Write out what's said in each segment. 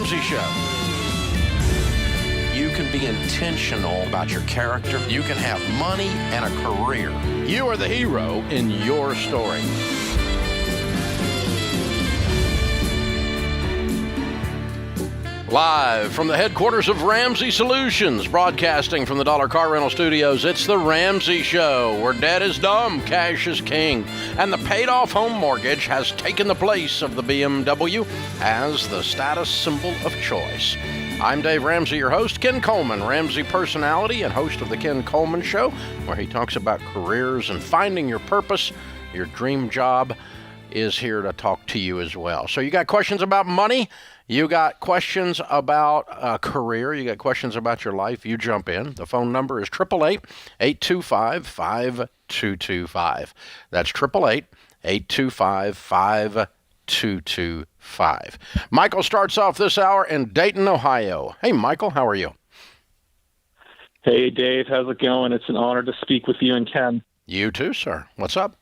Ramsey Show. You can be intentional about your character. You can have money and a career. You are the hero in your story. Live from the headquarters of Ramsey Solutions, broadcasting from the Dollar Car Rental Studios, it's the Ramsey Show, where debt is dumb, cash is king, and the paid-off home mortgage has taken the place of the BMW as the status symbol of choice. I'm Dave Ramsey, your host. Ken Coleman, Ramsey personality and host of the Ken Coleman Show, where he talks about careers and finding your purpose, your dream job, is here to talk to you as well. So you got questions about money? You got questions about a career, you got questions about your life, you jump in. The phone number is 888-825-5225. That's 888-825-5225. Michael starts off this hour in Dayton, Ohio. Hey, Michael, how are you? Hey, Dave, how's it going? It's an honor to speak with you and Ken. You too, sir. What's up?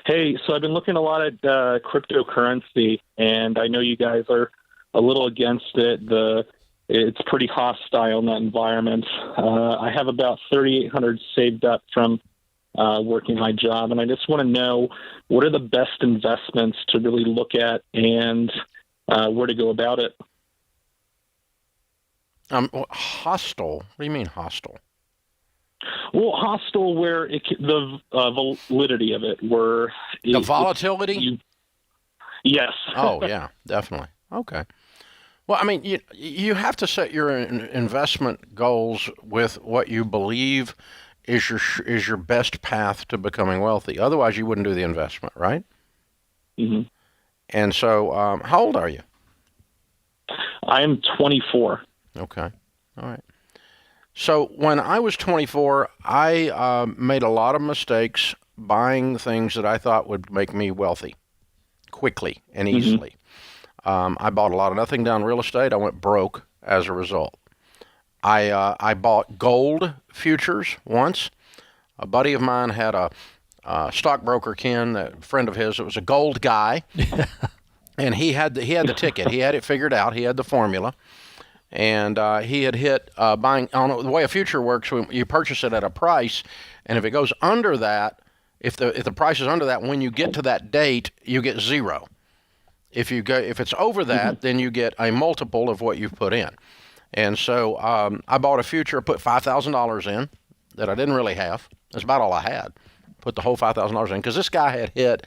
Hey, so I've been looking a lot at cryptocurrency, and I know you guys are a little against it. It's pretty hostile in that environment. I have about $3,800 saved up from working my job, and I just want to know what are the best investments to really look at and where to go about it. Hostile? What do you mean hostile? Well, hostile where the validity of it, where the volatility. Yes. Oh yeah, definitely. Okay. Well, I mean, you have to set your investment goals with what you believe is your best path to becoming wealthy. Otherwise, you wouldn't do the investment, right? Mm-hmm. And so, how old are you? I am 24. Okay. All right. So when I was 24, I made a lot of mistakes buying things that I thought would make me wealthy quickly and easily. I bought a lot of nothing down real estate. I went broke as a result. I bought gold futures once. A buddy of mine had a stockbroker, Ken, a friend of his. It was a gold guy, and he had the ticket. He had it figured out. He had the formula. And he had hit buying. I don't know, the way a future works, you purchase it at a price, and if it goes under that, if the price is under that, when you get to that date, you get zero. If it's over that, then you get a multiple of what you've put in. And so I bought a future, put $5,000 in that I didn't really have. That's about all I had. Put the whole $5,000 in because this guy had hit.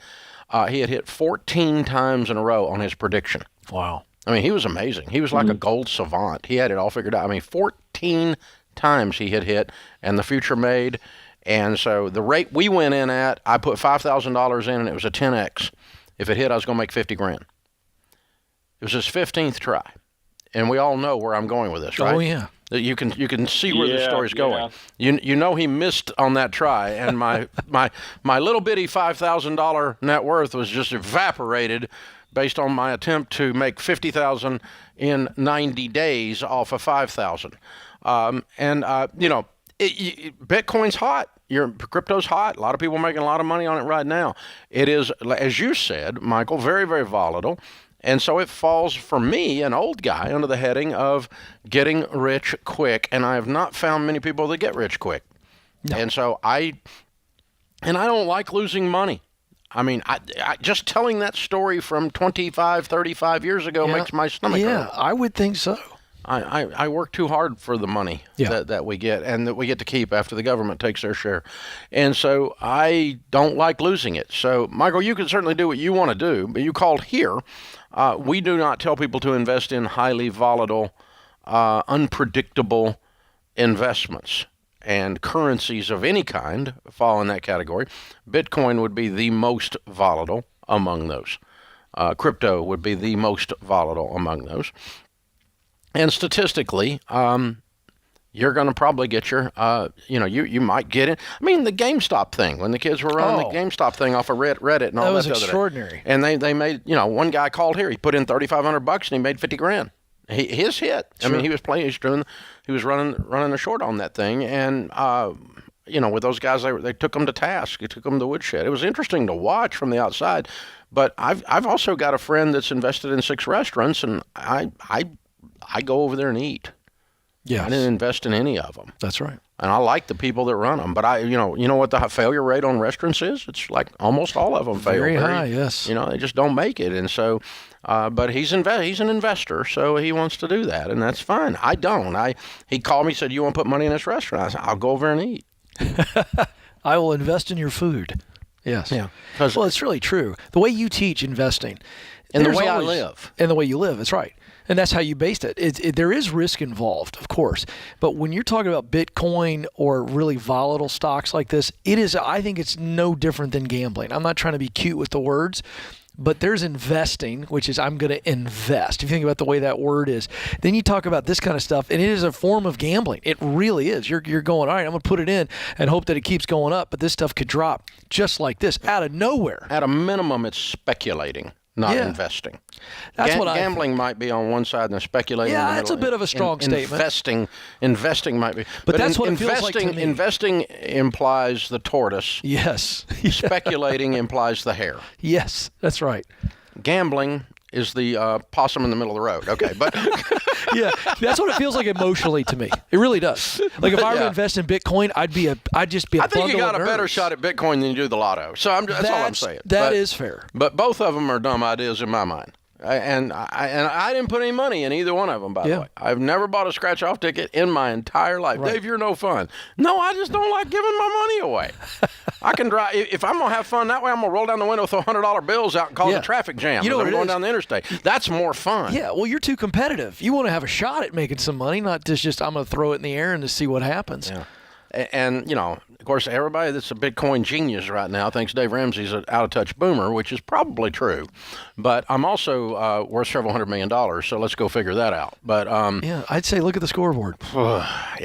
He had hit 14 times in a row on his prediction. Wow. I mean, he was amazing. He was like a gold savant. He had it all figured out. I mean, 14 times he had hit, and the future made. And so the rate we went in at, I put $5,000 in, and it was a 10x. If it hit, I was going to make $50,000. It was his 15th try, and we all know where I'm going with this, right? Oh yeah. You can see where the story's going. You know he missed on that try, and my little bitty $5,000 net worth was just evaporated based on my attempt to make $50,000 in 90 days off of $5,000. Bitcoin's hot. Your crypto's hot. A lot of people making a lot of money on it right now. It is, as you said, Michael, very, very volatile. And so it falls, for me, an old guy, under the heading of getting rich quick. And I have not found many people that get rich quick. No. And so I don't like losing money. I mean, I just telling that story from 25, 35 years ago makes my stomach hurt. Yeah, I would think so. I work too hard for the money that we get and that we get to keep after the government takes their share. And so I don't like losing it. So, Michael, you can certainly do what you want to do, but you called here. We do not tell people to invest in highly volatile, unpredictable investments. And currencies of any kind fall in that category. Bitcoin would be the most volatile among those. Crypto would be the most volatile among those. And statistically, you're going to probably get your, you might get it. I mean, the GameStop thing, when the kids were running the GameStop thing off of Reddit and all that. That was extraordinary. And they made, one guy called here, he put in $3,500 and he made $50,000. His hit. Sure. I mean, he was playing. He was running a short on that thing, and with those guys, they took him to task. They took him to the woodshed. It was interesting to watch from the outside, But I've also got a friend that's invested in 6 restaurants, and I go over there and eat. Yeah, I didn't invest in any of them. That's right. And I like the people that run them. But you know what the failure rate on restaurants is? It's like almost all of them fail. Very high, yes. They just don't make it. And so, but he's an investor, so he wants to do that, and that's fine. I don't. He called me, said, "You want to put money in this restaurant?" I said, "I'll go over and eat." I will invest in your food. Yes. Yeah. Well, it's really true. The way you teach investing. And the there's way I always- live. And the way you live, that's right. And that's how you based it. There is risk involved, of course. But when you're talking about Bitcoin or really volatile stocks like this, I think it's no different than gambling. I'm not trying to be cute with the words, but there's investing, which is I'm going to invest. If you think about the way that word is, then you talk about this kind of stuff, and it is a form of gambling. It really is. You're going, all right, I'm going to put it in and hope that it keeps going up, but this stuff could drop just like this out of nowhere. At a minimum, it's speculating, not investing. That's what gambling might be on one side and speculating. Yeah, in the that's a middle. bit of a strong statement. Investing might be, but that's what it feels like to me. Investing implies the tortoise. Yes. Speculating implies the hare. Yes, that's right. Gambling is the possum in the middle of the road. Okay, but yeah, that's what it feels like emotionally to me. It really does. Like if I were to invest in Bitcoin, I'd just be a I think you bundle got of a better nerves. shot at Bitcoin than you do the lotto. So that's all I'm saying. That is fair. But both of them are dumb ideas in my mind. And I didn't put any money in either one of them, by the way. I've never bought a scratch-off ticket in my entire life. Right. Dave, you're no fun. No, I just don't like giving my money away. I can drive. If I'm going to have fun that way, I'm going to roll down the window, throw $100 bills out, and cause a traffic jam. You know what I'm it going is? down the interstate. That's more fun. Yeah, well, you're too competitive. You want to have a shot at making some money, not just I'm going to throw it in the air and to see what happens. Yeah. And, of course, everybody that's a Bitcoin genius right now thinks Dave Ramsey's an out-of-touch boomer, which is probably true. But I'm also worth several $100 million, so let's go figure that out. But yeah, I'd say look at the scoreboard.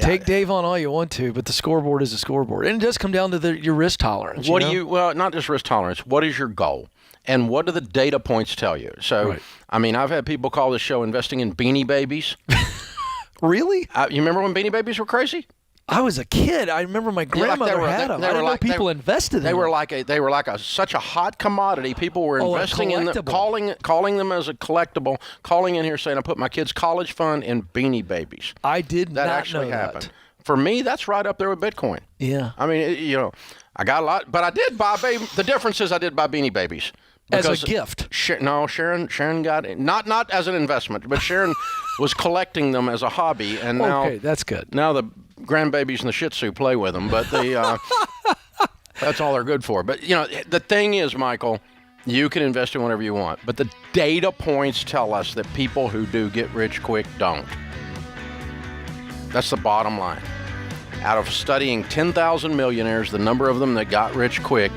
Take Dave on all you want to, but the scoreboard is a scoreboard. And it does come down to your risk tolerance. Well, not just risk tolerance. What is your goal? And what do the data points tell you? So, Right. I mean, I've had people call this show investing in Beanie Babies. Really? You remember when Beanie Babies were crazy? I was a kid. I remember my grandmother had them. I didn't know people invested in them. They were like such a hot commodity. People were investing in them, calling them as a collectible, calling in here saying, "I put my kids' college fund in Beanie Babies." I did That not actually know happened. that. For me, that's right up there with Bitcoin. Yeah. I mean, I got a lot, but I did buy the difference is I did buy Beanie Babies. As a gift. No, Sharon got it. Not as an investment, but Sharon was collecting them as a hobby, and now Okay, that's good. Now the grandbabies and the Shih Tzu play with them, but that's all they're good for. But the thing is, Michael, you can invest in whatever you want, but the data points tell us that people who do get rich quick don't. That's the bottom line. Out of studying 10,000 millionaires, the number of them that got rich quick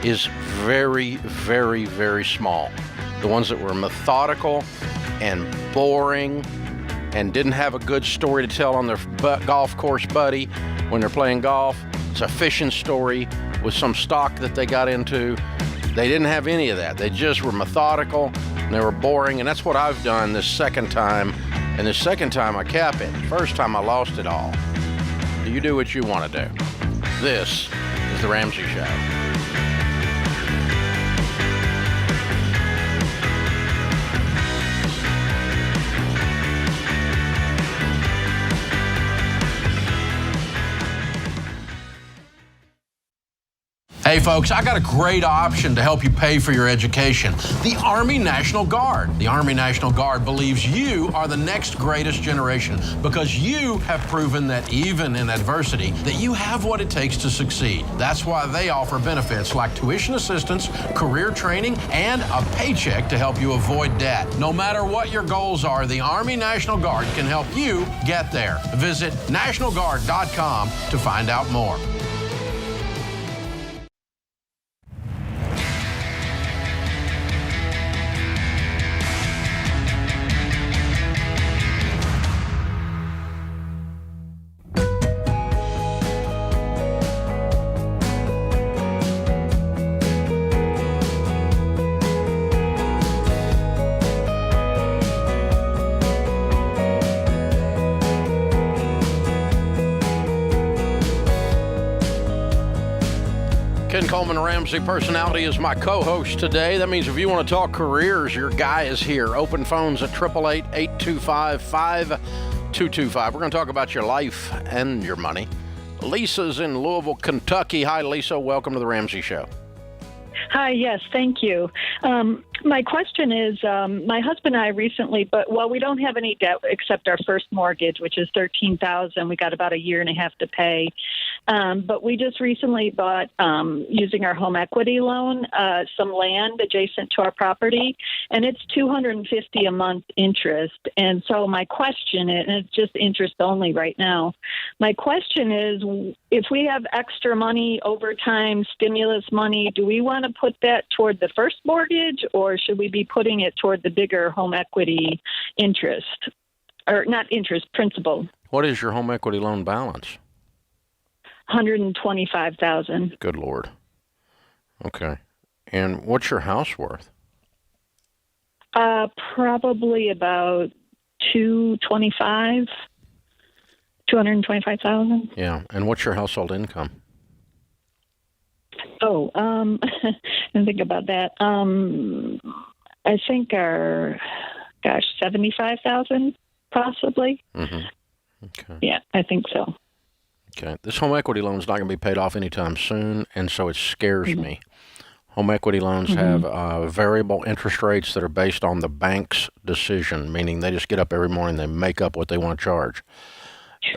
is very, very, very small. The ones that were methodical and boring and didn't have a good story to tell on their golf course buddy when they're playing golf. It's a fishing story with some stock that they got into. They didn't have any of that. They just were methodical and they were boring. And that's what I've done this second time. And the second time I cap it. First time I lost it all. You do what you want to do. This is The Ramsey Show. Hey folks, I got a great option to help you pay for your education. The Army National Guard. The Army National Guard believes you are the next greatest generation because you have proven that even in adversity, that you have what it takes to succeed. That's why they offer benefits like tuition assistance, career training, and a paycheck to help you avoid debt. No matter what your goals are, the Army National Guard can help you get there. Visit nationalguard.com to find out more. Stephen Coleman Ramsey personality is my co-host today. That means if you want to talk careers, your guy is here. Open phones at 888-825-5225. We're going to talk about your life and your money. Lisa's in Louisville, Kentucky. Hi, Lisa. Welcome to the Ramsey Show. Hi, yes, thank you. My question is, my husband and I recently, we don't have any debt except our first mortgage, which is $13,000. We got about a year and a half to pay. But we just recently bought, using our home equity loan, some land adjacent to our property, and it's $250 a month interest. And so my question, and it's just interest only right now, my question is, if we have extra money, overtime, stimulus money, do we want to put that toward the first mortgage, or should we be putting it toward the bigger home equity interest? Or not interest, principal. What is your home equity loan balance? $125,000. Good Lord. Okay. And what's your house worth? Probably about $225,000. Yeah. And what's your household income? Oh, and think about that. I think our, 75,000 possibly. Mm-hmm. Okay. Yeah, I think so. Okay. This home equity loan is not going to be paid off anytime soon, and so it scares me. Home equity loans have variable interest rates that are based on the bank's decision, meaning they just get up every morning, they make up what they want to charge.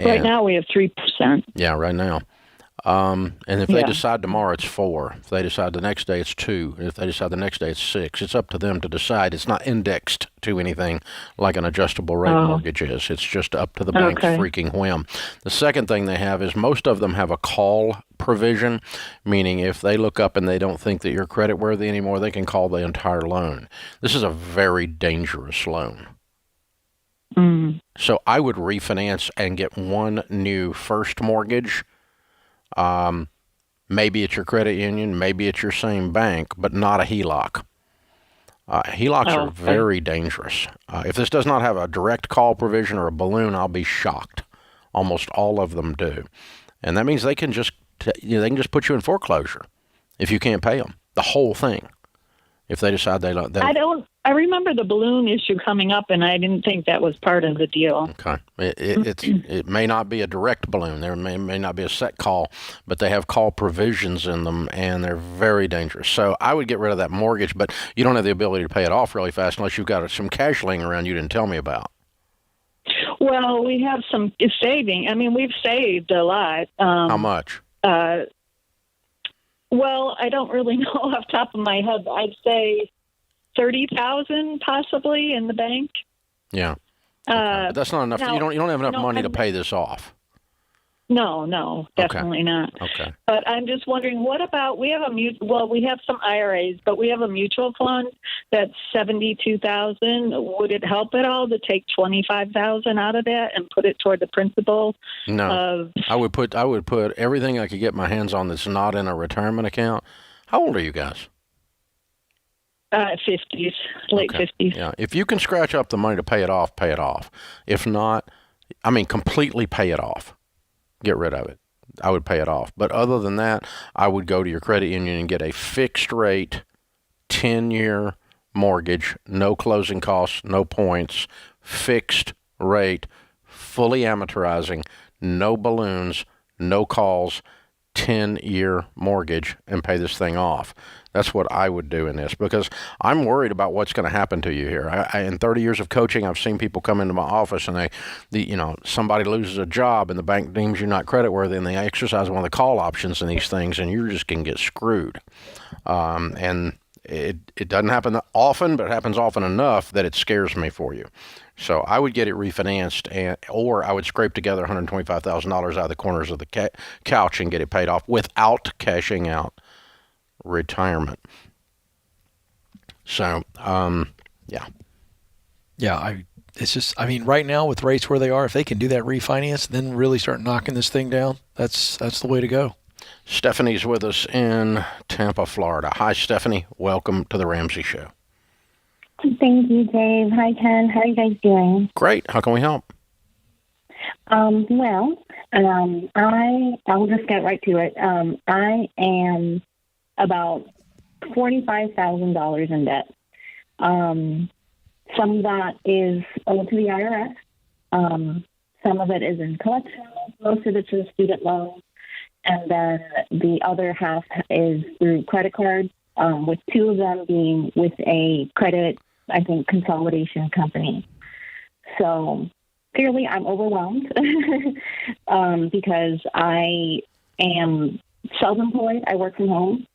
Right now we have 3%. Yeah, right now. And if they decide tomorrow, it's 4. If they decide the next day, it's 2. If they decide the next day, it's 6. It's up to them to decide. It's not indexed to anything like an adjustable rate mortgage is. It's just up to the bank's freaking whim. The second thing they have is most of them have a call provision, meaning if they look up and they don't think that you're credit worthy anymore, they can call the entire loan. This is a very dangerous loan. So I would refinance and get one new first mortgage. Maybe it's your credit union, maybe it's your same bank, but not a HELOC. HELOCs are very dangerous. If this does not have a direct call provision or a balloon, I'll be shocked. Almost all of them do. And that means they can just put you in foreclosure if you can't pay them, the whole thing. If they decide they don't. I remember the balloon issue coming up, and I didn't think that was part of the deal. Okay. It may not be a direct balloon. There may not be a set call, but they have call provisions in them, and they're very dangerous. So I would get rid of that mortgage, but you don't have the ability to pay it off really fast unless you've got some cash laying around you didn't tell me about. Well, we have some saving. I mean, we've saved a lot. How much? Well, I don't really know off the top of my head. I'd say 30,000 possibly in the bank. Yeah. But that's not enough. You don't have enough money to pay this off. No, definitely not. Okay. But I'm just wondering, what about, we have some IRAs, but we have a mutual fund that's 72,000. Would it help at all to take 25,000 out of that and put it toward the principal? No. I would put everything I could get my hands on that's not in a retirement account. How old are you guys? 50s, late 50s. Yeah. If you can scratch up the money to pay it off, pay it off. If not, completely pay it off. Get rid of it. I would pay it off. But other than that, I would go to your credit union and get a fixed rate 10-year mortgage, no closing costs, no points, fixed rate, fully amortizing, no balloons, no calls, 10-year mortgage, and pay this thing off. That's what I would do in this, because I'm worried about what's going to happen to you here. In 30 years of coaching, I've seen people come into my office and somebody loses a job and the bank deems you not creditworthy, and they exercise one of the call options in these things, and you just can get screwed. And it doesn't happen that often, but it happens often enough that it scares me for you. So I would get it refinanced, or I would scrape together $125,000 out of the corners of the couch and get it paid off without cashing out retirement. So, yeah. Yeah, it's just, right now with rates where they are, if they can do that refinance, then really start knocking this thing down, that's the way to go. Stephanie's with us in Tampa, Florida. Hi, Stephanie. Welcome to the Ramsey Show. Thank you, Dave. Hi, Ken. How are you guys doing? Great. How can we help? I'll just get right to it. I am about $45,000 in debt. Some of that is owed to the IRS. Some of it is in collection. Most of it's a student loan. And then the other half is through credit cards, with two of them being with a credit, I think, consolidation company. So clearly I'm overwhelmed because I am self-employed. I work from home,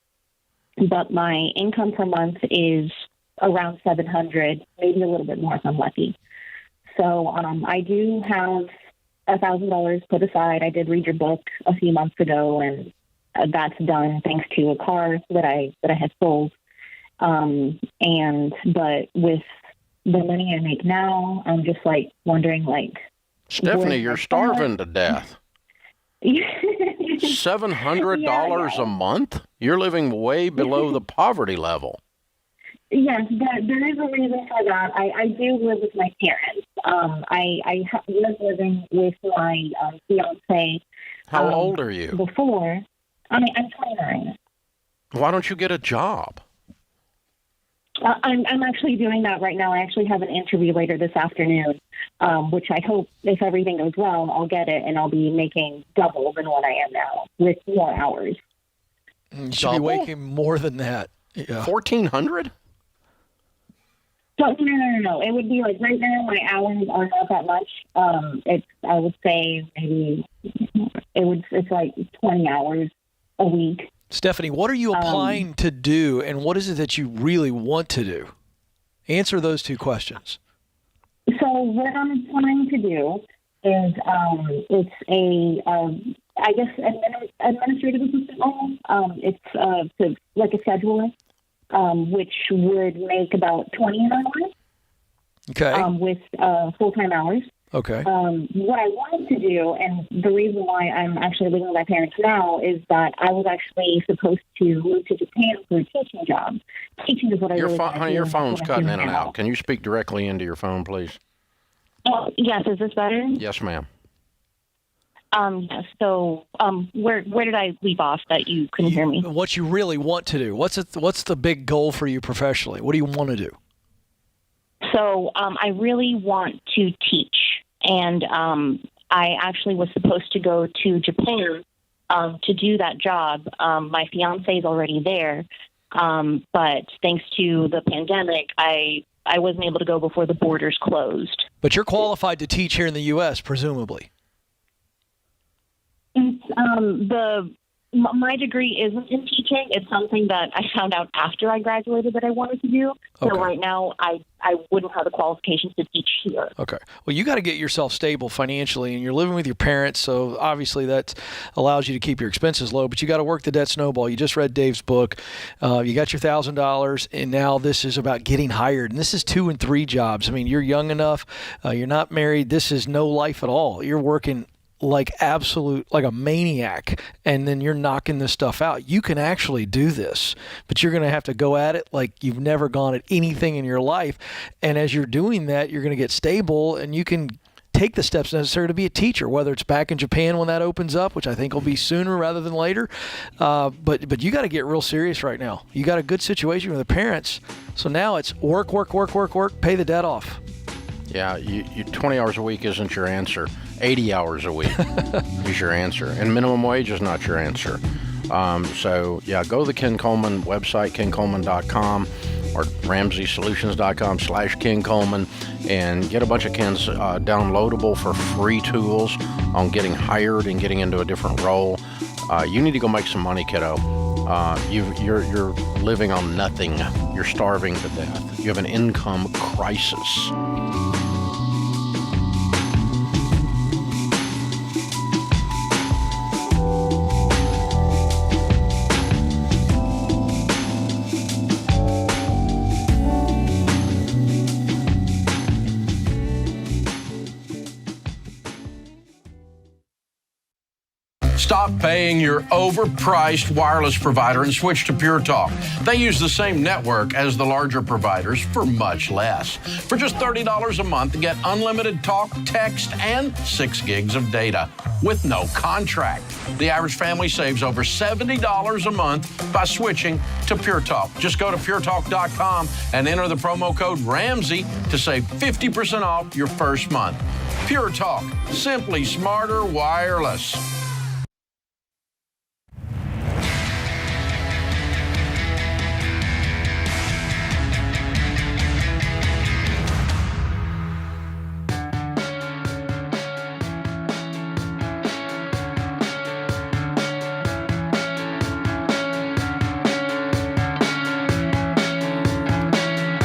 but my income per month is around $700, maybe a little bit more if I'm lucky. So I do have $1,000 put aside. I did read your book a few months ago, and that's done thanks to a car that I had sold. But with the money I make now, I'm just wondering, Stephanie, you're starving to death. $700 a month? You're living way below the poverty level. Yes, there is a reason for that. I do live with my parents. I was living with my fiance. How old are you? Before. I'm 29. Why don't you get a job? I'm actually doing that right now. I actually have an interview later this afternoon, which I hope, if everything goes well, I'll get it, and I'll be making double than what I am now with more hours. You should be making more than that. Yeah. 1,400? So, no. It would be right now my hours are not that much. I would say maybe it's 20 hours a week. Stephanie, what are you applying to do, and what is it that you really want to do? Answer those two questions. So what I'm applying to do is it's administrative assistant role. It's a scheduler, which would make about 20 an hour. Okay. With full-time hours. Okay. What I wanted to do, and the reason why I'm actually living with my parents now, is that I was actually supposed to move to Japan for a teaching job. Teaching is what I really want to do. Honey, your phone's cutting in and out. Can you speak directly into your phone, please? Yes. Is this better? Yes, ma'am. Yes. So, where did I leave off that you couldn't hear me? What you really want to do? What's the big goal for you professionally? What do you want to do? So, I really want to teach. And I actually was supposed to go to Japan to do that job. My fiance is already there, but thanks to the pandemic, I wasn't able to go before the borders closed. But you're qualified to teach here in the U.S., presumably. It's my degree isn't in teaching. It's something that I found out after I graduated that I wanted to do. So right now, I wouldn't have the qualifications to teach here. Okay. Well, you got to get yourself stable financially, and you're living with your parents, so obviously that allows you to keep your expenses low, but you got to work the debt snowball. You just read Dave's book. You got your $1,000, and now this is about getting hired, and this is 2 and 3 jobs. I mean, you're young enough. You're not married. This is no life at all. You're working like a maniac, and then you're knocking this stuff out. You can actually do this, but you're going to have to go at it like you've never gone at anything in your life. And as you're doing that, you're going to get stable, and you can take the steps necessary to be a teacher, whether it's back in Japan when that opens up, which I think will be sooner rather than later. But you got to get real serious right now. You got a good situation with the parents, so now it's work, pay the debt off. Yeah, you 20 hours a week isn't your answer. 80 hours a week is your answer. And minimum wage is not your answer. So, go to the Ken Coleman website, kencoleman.com or ramseysolutions.com/Ken Coleman, and get a bunch of Ken's downloadable for free tools on getting hired and getting into a different role. You need to go make some money, kiddo. You're living on nothing. You're starving to death. You have an income crisis. Stop paying your overpriced wireless provider and switch to Puretalk. They use the same network as the larger providers for much less. For just $30 a month, get unlimited talk, text, and 6 gigs of data with no contract. The average family saves over $70 a month by switching to Puretalk. Just go to puretalk.com and enter the promo code Ramsey to save 50% off your first month. Puretalk, simply smarter wireless.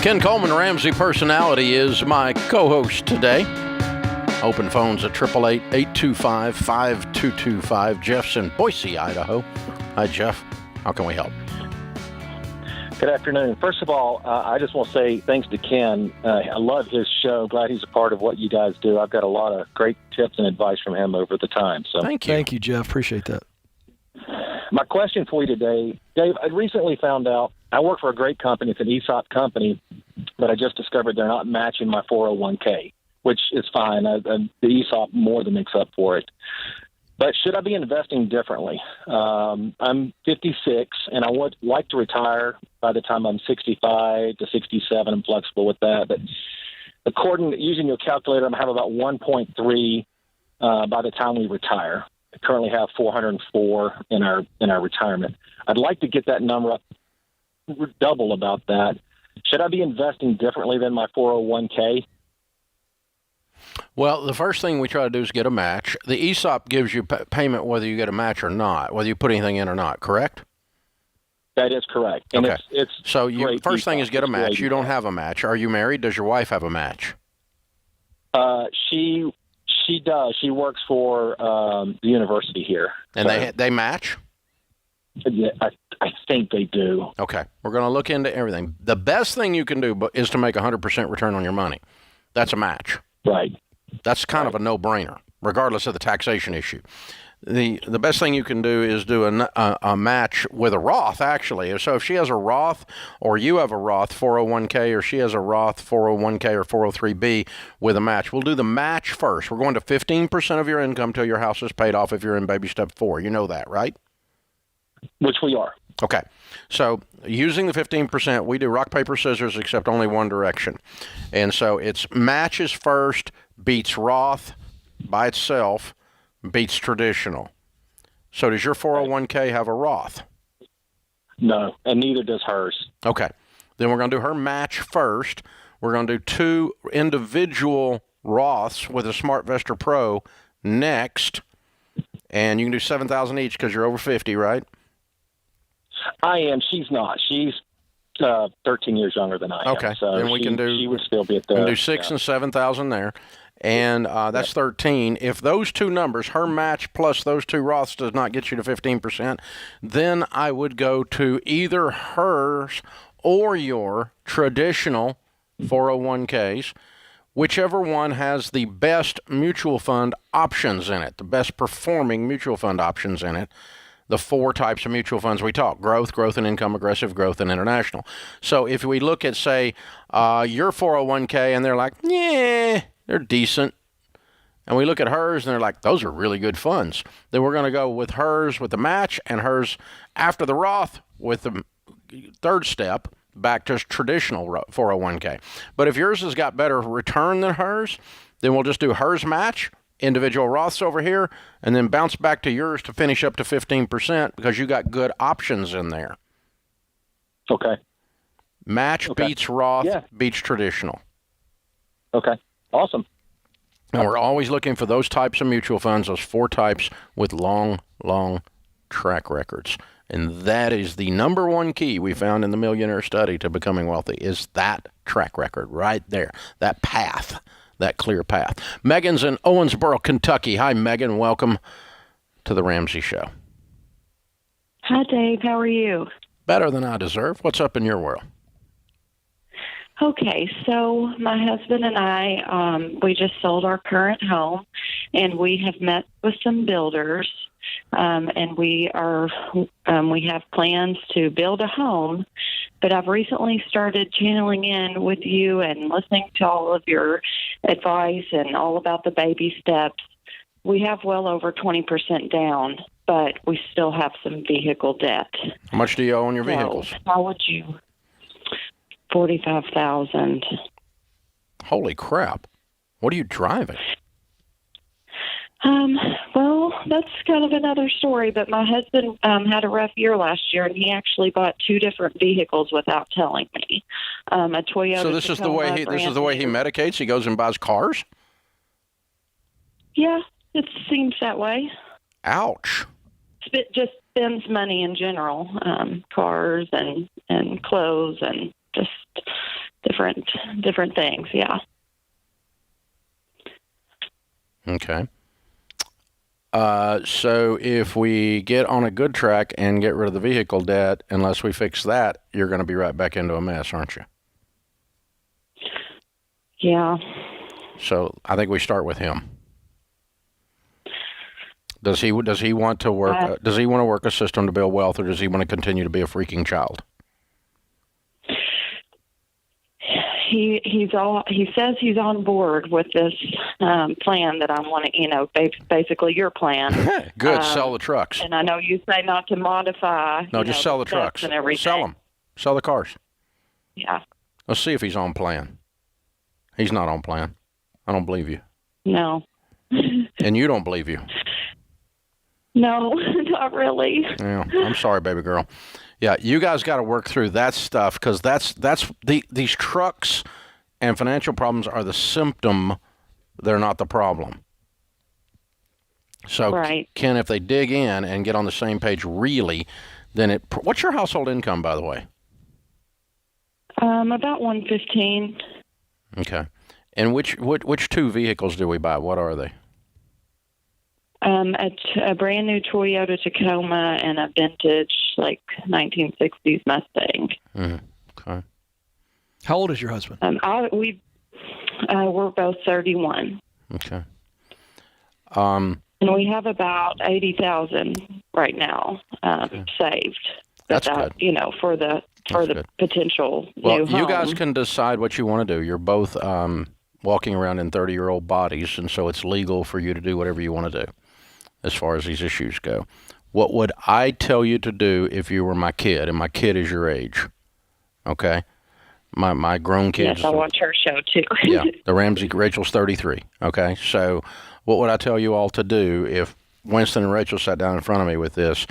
Ken Coleman, Ramsey Personality, is my co-host today. Open phones at 888-825-5225. Jeff's in Boise, Idaho. Hi, Jeff. How can we help? Good afternoon. First of all, I just want to say thanks to Ken. I love his show. Glad he's a part of what you guys do. I've got a lot of great tips and advice from him over the time. So Thank you, Jeff. Appreciate that. My question for you today, Dave, I recently found out I work for a great company. It's an ESOP company, but I just discovered they're not matching my 401k, which is fine. The ESOP more than makes up for it. But should I be investing differently? I'm 56, and I would like to retire by the time I'm 65 to 67. I'm flexible with that. But using your calculator, I'm have about 1.3 by the time we retire. I currently have 404 in our retirement. I'd like to get that number up, double about that. Should I be investing differently than my 401k? Well, the first thing we try to do is get a match. The ESOP gives you payment whether you get a match or not, whether you put anything in or not, correct? That is correct. And okay. It's so first thing ESOP. is get a match. You don't have a match. Are you married? Does your wife have a match? She does. She works for the university here. And they match? Yeah, I think they do. Okay. We're going to look into everything. The best thing you can do is to make 100% return on your money. That's a match. Right. That's kind of a no-brainer, regardless of the taxation issue. The best thing you can do is do a match with a Roth, actually. So if she has a Roth or you have a Roth 401k or she has a Roth 401k or 403b with a match, we'll do the match first. We're going to 15% of your income till your house is paid off if you're in baby step 4. You know that, right? Which we are. Okay. So using the 15%, we do rock, paper, scissors, except only one direction. And so it's matches first, beats Roth by itself, beats traditional. So does your 401k have a Roth? No, and neither does hers. Okay. Then we're going to do her match first. We're going to do 2 individual Roths with a SmartVestor Pro next. And you can do $7,000 each because you're over 50, right? I am. She's not. She's 13 years younger than I am. Okay. So then we can do. She would still be at the. We can do 6 and 7,000 there, and that's 13. If those 2 numbers, her match plus those 2 Roths, does not get you to 15%, then I would go to either hers or your traditional 401ks, whichever one has the best mutual fund options in it, the best performing mutual fund options in it. The 4 types of mutual funds we talk: growth, growth and income, aggressive growth, and international. So if we look at, say, your 401k and they're like, yeah, they're decent. And we look at hers and they're like, those are really good funds. Then we're going to go with hers with the match and hers after the Roth with the third step back to traditional 401k. But if yours has got better return than hers, then we'll just do hers match, individual Roths over here, and then bounce back to yours to finish up to 15% because you got good options in there. Okay. Match beats Roth, beats traditional. Okay. Awesome. And we're always looking for those types of mutual funds, those 4 types with long, long track records. And that is the number one key we found in the Millionaire Study to becoming wealthy, is that track record right there, that path. That clear path. Megan's in Owensboro, Kentucky. Hi, Megan. Welcome to the Ramsey Show. Hi, Dave. How are you? Better than I deserve. What's up in your world? Okay, so my husband and I, we just sold our current home, and we have met with some builders, and we have plans to build a home. But I've recently started channeling in with you and listening to all of your advice and all about the baby steps. We have well over 20% down, but we still have some vehicle debt. How much do you owe on your vehicles? So how would you? $45,000. Holy crap! What are you driving? Well, that's kind of another story, but my husband had a rough year last year, and he actually bought 2 different vehicles without telling me. A Toyota. So this is the way he medicates. He goes and buys cars. Yeah, it seems that way. Ouch! Just spends money in general, cars and clothes and just different things. Yeah. Okay. So if we get on a good track and get rid of the vehicle debt, unless we fix that, you're going to be right back into a mess, aren't you? Yeah. So I think we start with him. Does he want to work? Does he want to work a system to build wealth, or does he want to continue to be a freaking child? He says he's on board with this plan that I want to, basically your plan. Good, sell the trucks. And I know you say not to modify. No, just sell the trucks and everything. Sell them. Sell the cars. Yeah. Let's see if he's on plan. He's not on plan. I don't believe you. No. And you don't believe you. No, not really. Yeah, I'm sorry, baby girl. Yeah, you guys got to work through that stuff, because these trucks and financial problems are the symptom. They're not the problem. So, right. Ken, if they dig in and get on the same page, really, then what's your household income, by the way? About $115,000. Okay. And which 2 vehicles do we buy? What are they? A brand new Toyota Tacoma and a vintage, 1960s Mustang. Okay. How old is your husband? We're both 31. Okay. And we have about $80,000 right now saved. That's good. For the potential new home. You guys can decide what you want to do. You're both walking around in 30-year-old bodies, and so it's legal for you to do whatever you want to do as far as these issues go. What would I tell you to do if you were my kid, and my kid is your age? Okay? My grown kids. Yes, I watch her show too. Yeah, Rachel's 33. Okay? So what would I tell you all to do if Winston and Rachel sat down in front of me with this?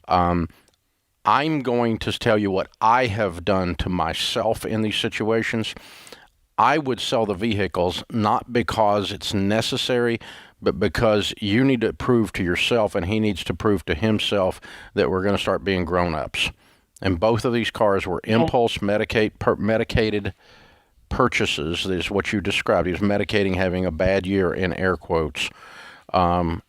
I'm going to tell you what I have done to myself in these situations. I would sell the vehicles not because it's necessary, but because you need to prove to yourself and he needs to prove to himself that we're going to start being grown-ups. And both of these cars were impulse medicated purchases. Is what you described. He was medicating having a bad year, in air quotes. You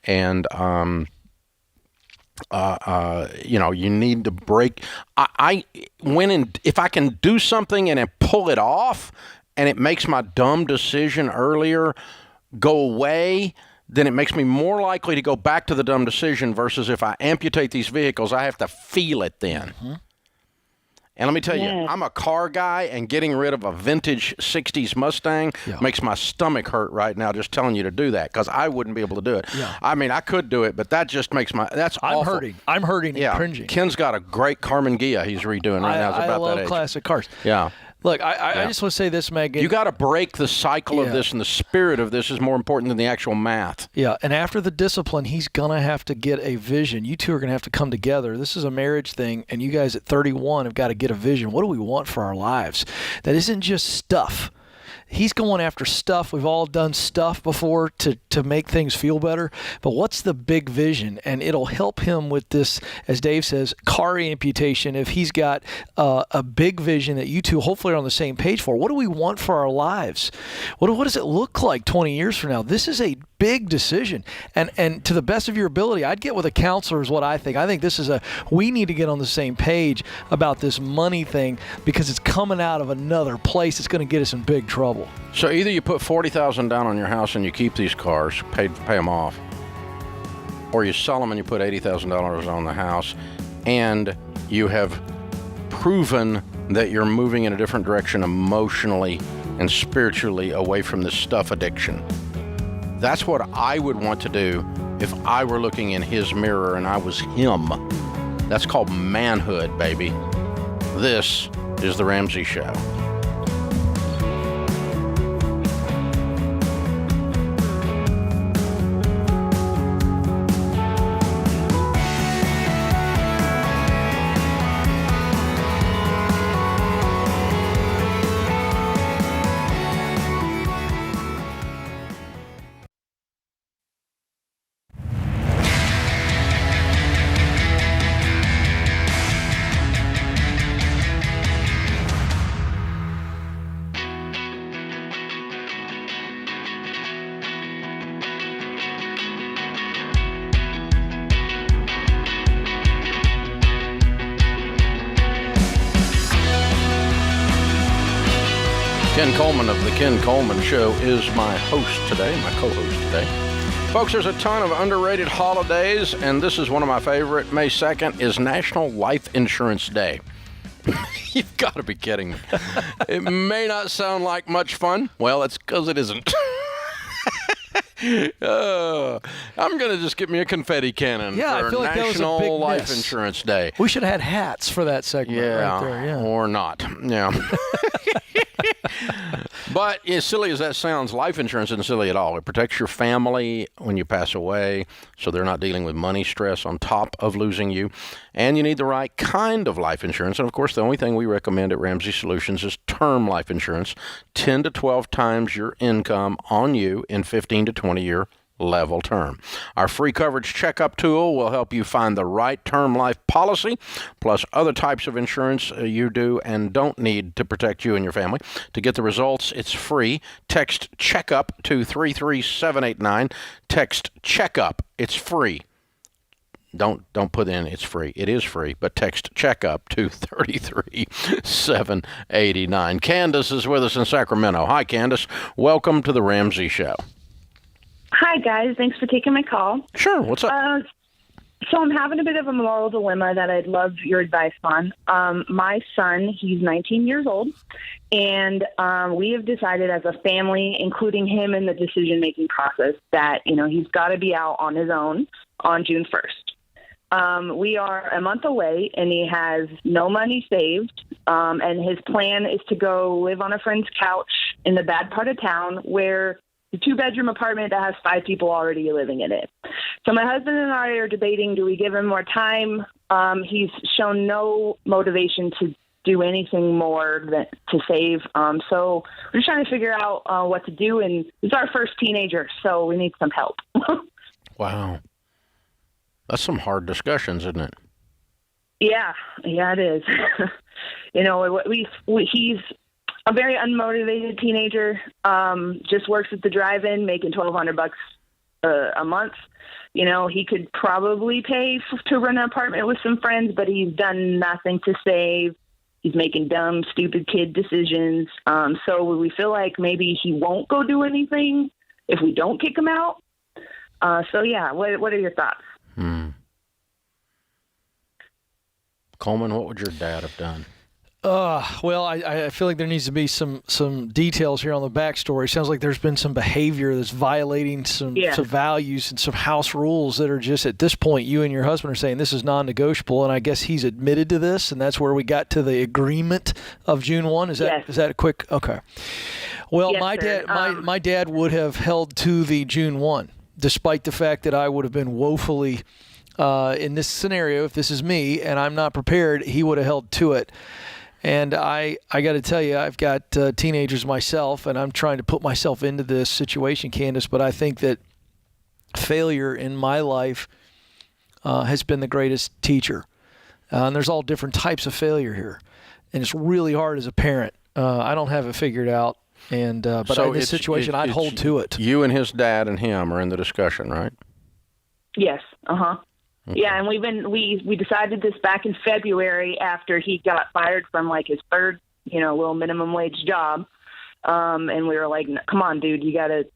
need to break. If I can do something and pull it off, and it makes my dumb decision earlier go away, then it makes me more likely to go back to the dumb decision versus if I amputate these vehicles, I have to feel it then. Mm-hmm. And let me tell you, I'm a car guy, and getting rid of a vintage 60s Mustang makes my stomach hurt right now just telling you to do that, because I wouldn't be able to do it. Yeah. I mean, I could do it, but that just makes that's awful. I'm hurting and cringing. Ken's got a great Carmen Ghia he's redoing right now. It's about that age. I love classic cars. Yeah. Look, I just want to say this, Megan. You got to break the cycle of this, and the spirit of this is more important than the actual math. Yeah, and after the discipline, he's going to have to get a vision. You two are going to have to come together. This is a marriage thing, and you guys at 31 have got to get a vision. What do we want for our lives? That isn't just stuff. He's going after stuff. We've all done stuff before to make things feel better. But what's the big vision? And it'll help him with this, as Dave says, car amputation. If he's got a big vision that you two hopefully are on the same page for. What do we want for our lives? What does it look like 20 years from now? This is a big decision. And to the best of your ability, I'd get with a counselor is what I think. I think this is we need to get on the same page about this money thing, because it's coming out of another place. It's going to get us in big trouble. So either you put $40,000 down on your house and you keep these cars, pay them off, or you sell them and you put $80,000 on the house, and you have proven that you're moving in a different direction emotionally and spiritually away from the stuff addiction. That's what I would want to do if I were looking in his mirror and I was him. That's called manhood, baby. This is The Ramsey Show. Ken Coleman of The Ken Coleman Show is my host today, my co-host today. Folks, there's a ton of underrated holidays, and this is one of my favorite. May 2nd is National Life Insurance Day. You've got to be kidding me. It may not sound like much fun. Well, it's because it isn't. I'm going to just get me a confetti cannon for I feel like National that was a big Life miss. Insurance Day. We should have had hats for that segment right there. Yeah. Or not. Yeah. But as silly as that sounds, life insurance isn't silly at all. It protects your family when you pass away, so they're not dealing with money stress on top of losing you. And you need the right kind of life insurance. And, of course, the only thing we recommend at Ramsey Solutions is term life insurance, 10 to 12 times your income on you in 15 to 20-year level term. Our free coverage checkup tool will help you find the right term life policy, plus other types of insurance you do and don't need to protect you and your family. To get the results, it's free. Text checkup to 33789. Text checkup. It's free. Don't put in it's free. It is free, but text checkup to 33789. Candace is with us in Sacramento. Hi, Candace. Welcome to The Ramsey Show. Hi, guys. Thanks for taking my call. Sure. What's up? So I'm having a bit of a moral dilemma that I'd love your advice on. My son, he's 19 years old, and we have decided as a family, including him in the decision-making process, that, he's got to be out on his own on June 1st. We are a month away, and he has no money saved, and his plan is to go live on a friend's couch in the bad part of town where the 2-bedroom apartment that has 5 people already living in it. So my husband and I are debating, do we give him more time? He's shown no motivation to do anything more than to save. So we're just trying to figure out what to do. And he's our first teenager, so we need some help. Wow. That's some hard discussions, isn't it? Yeah, it is. He's a very unmotivated teenager, just works at the drive-in, making $1,200 a month. He could probably pay to rent an apartment with some friends, but he's done nothing to save. He's making dumb, stupid kid decisions. So we feel like maybe he won't go do anything if we don't kick him out. What are your thoughts? Coleman, what would your dad have done? Well, I feel like there needs to be some details here on the backstory. Sounds like there's been some behavior that's violating some values and some house rules that are just, at this point, you and your husband are saying this is non-negotiable, and I guess he's admitted to this, and that's where we got to the agreement of June 1. Is that a quick? Okay. Well, yes, my dad would have held to the June 1, despite the fact that I would have been woefully in this scenario. If this is me and I'm not prepared, he would have held to it. And I got to tell you, I've got teenagers myself, and I'm trying to put myself into this situation, Candace, but I think that failure in my life has been the greatest teacher. And there's all different types of failure here. And it's really hard as a parent. I don't have it figured out. And but so in this situation, I'd hold to it. You and his dad and him are in the discussion, right? Yes. Uh-huh. Okay. Yeah, and we decided this back in February after he got fired from like his third, little minimum wage job. And we were like, come on, dude, you gotta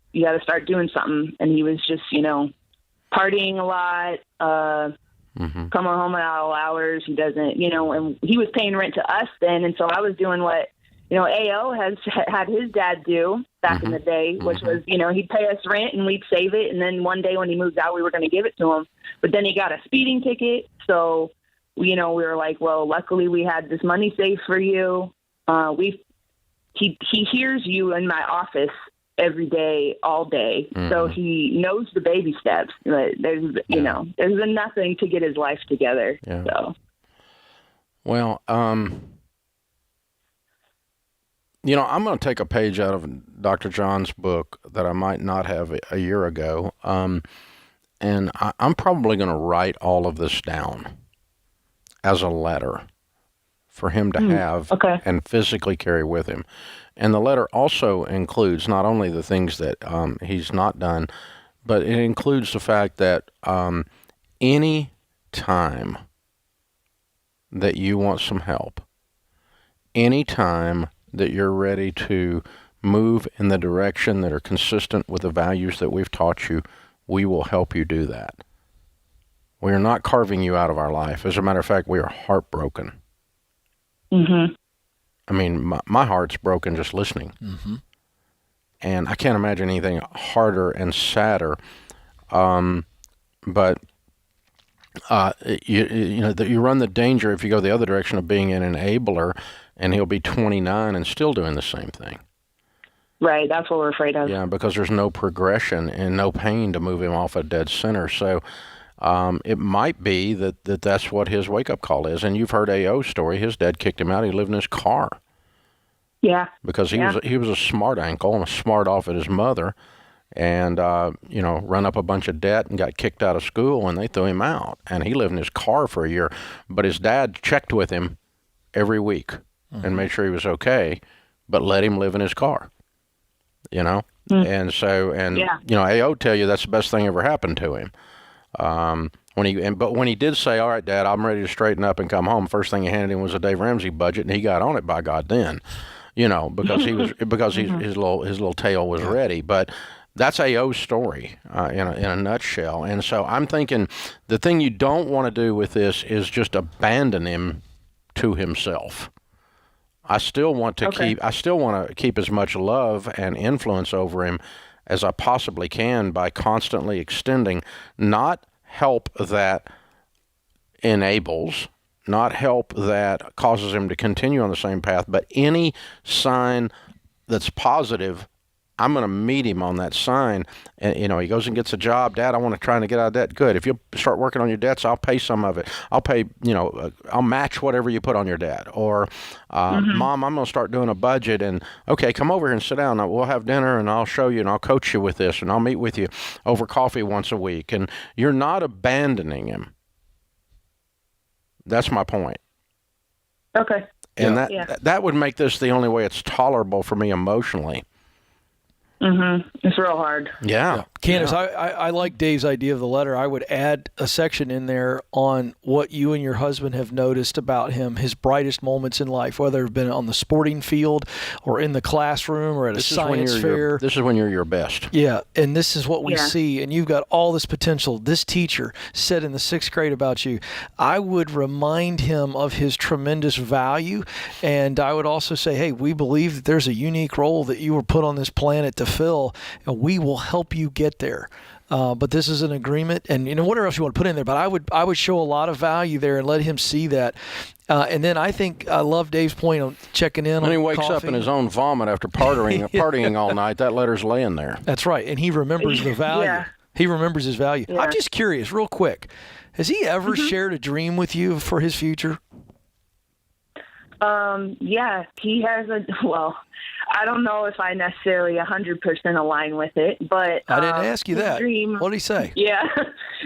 start doing something. And he was just, partying a lot, coming home at all hours. He doesn't, and he was paying rent to us then. And so I was doing what, AO has had his dad do back in the day, which was, he'd pay us rent and we'd save it. And then one day when he moved out, we were going to give it to him. But then he got a speeding ticket. So, we were like, well, luckily we had this money saved for you. He hears you in my office every day, all day. So he knows the baby steps. There's nothing to get his life together. Yeah. So. Well, I'm going to take a page out of Dr. John's book that I might not have a year ago. And I'm probably going to write all of this down as a letter for him to have and physically carry with him. And the letter also includes not only the things that he's not done, but it includes the fact that any time that you want some help, any time that you're ready to move in the direction that are consistent with the values that we've taught you, we will help you do that. We are not carving you out of our life. As a matter of fact, we are heartbroken. I mean, my heart's broken just listening. And I can't imagine anything harder and sadder. But you run the danger, if you go the other direction, of being an enabler, and he'll be 29 and still doing the same thing. Right, that's what we're afraid of. Yeah, because there's no progression and no pain to move him off a dead center. So it might be that's what his wake-up call is. And you've heard A.O.'s story. His dad kicked him out. He lived in his car. Yeah. Because he was a smart uncle and a smart off at his mother, and run up a bunch of debt and got kicked out of school, and they threw him out. And he lived in his car for a year. But his dad checked with him every week and made sure he was okay, but let him live in his car. And so, A.O. tell you that's the best thing ever happened to him. But when he did say, all right, Dad, I'm ready to straighten up and come home, first thing he handed him was a Dave Ramsey budget, and he got on it, by God, then, because his little tail was ready. But that's A.O.'s story in a nutshell. And so I'm thinking the thing you don't want to do with this is just abandon him to himself. I still want to keep as much love and influence over him as I possibly can by constantly extending, not help that enables, not help that causes him to continue on the same path, but any sign that's positive, I'm going to meet him on that sign. And, he goes and gets a job. Dad, I want to try to get out of debt. Good. If you'll start working on your debts, I'll pay some of it. I'll pay, I'll match whatever you put on your debt. Or, Mom, I'm going to start doing a budget. And, okay, come over here and sit down. We'll have dinner, and I'll show you, and I'll coach you with this, and I'll meet with you over coffee once a week. And you're not abandoning him. That's my point. Okay. And that would make this the only way it's tolerable for me emotionally. It's real hard. Yeah. Candace, I like Dave's idea of the letter. I would add a section in there on what you and your husband have noticed about him, his brightest moments in life, whether it's been on the sporting field or in the classroom or at a science fair. This is when you're your best. Yeah, and this is what we see, and you've got all this potential. This teacher said in the 6th grade about you. I would remind him of his tremendous value, and I would also say, hey, we believe that there's a unique role that you were put on this planet to fill, and we will help you get there. But this is an agreement, and whatever else you want to put in there. But I would show a lot of value there and let him see that. And then I think I love Dave's point on checking in. When he wakes up in his own vomit after partying all night, that letter's laying there. That's right, and he remembers the value. Yeah. He remembers his value. Yeah. I'm just curious, real quick, has he ever shared a dream with you for his future? Yeah, he has I don't know if I necessarily 100% align with it, but I didn't ask you that. Dream, what did he say? Yeah,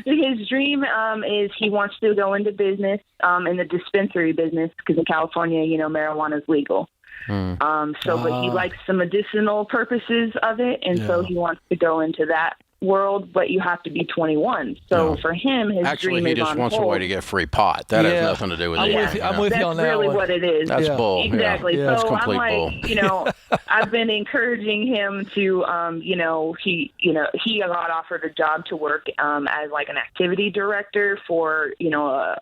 his dream is he wants to go into business, in the dispensary business, because in California, marijuana is legal. But he likes the medicinal purposes of it, and so he wants to go into that world, but you have to be 21. So for him, his Actually, dream he is just on wants a hold. way to get free pot. That has nothing to do with it. I'm with you on That's that really one. what it is. That's bull. Exactly. Yeah. So That's complete I'm bull. like, I've been encouraging him to, he got offered a job to work as like an activity director for,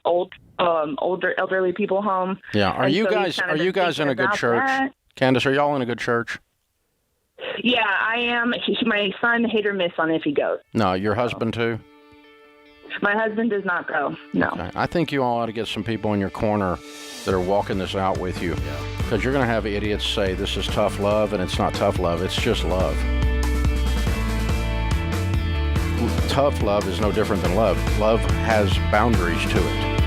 older elderly people home. Yeah. Are And you so guys he's kind are of you been guys in a thinking good about church? that. Candace, are y'all in a good church? Yeah, I am. My son hit or miss on if he goes. No, your husband too? My husband does not go. No. Okay. I think you all ought to get some people in your corner that are walking this out with you. Because you're going to have idiots say this is tough love, and it's not tough love. It's just love. Tough love is no different than love. Love has boundaries to it.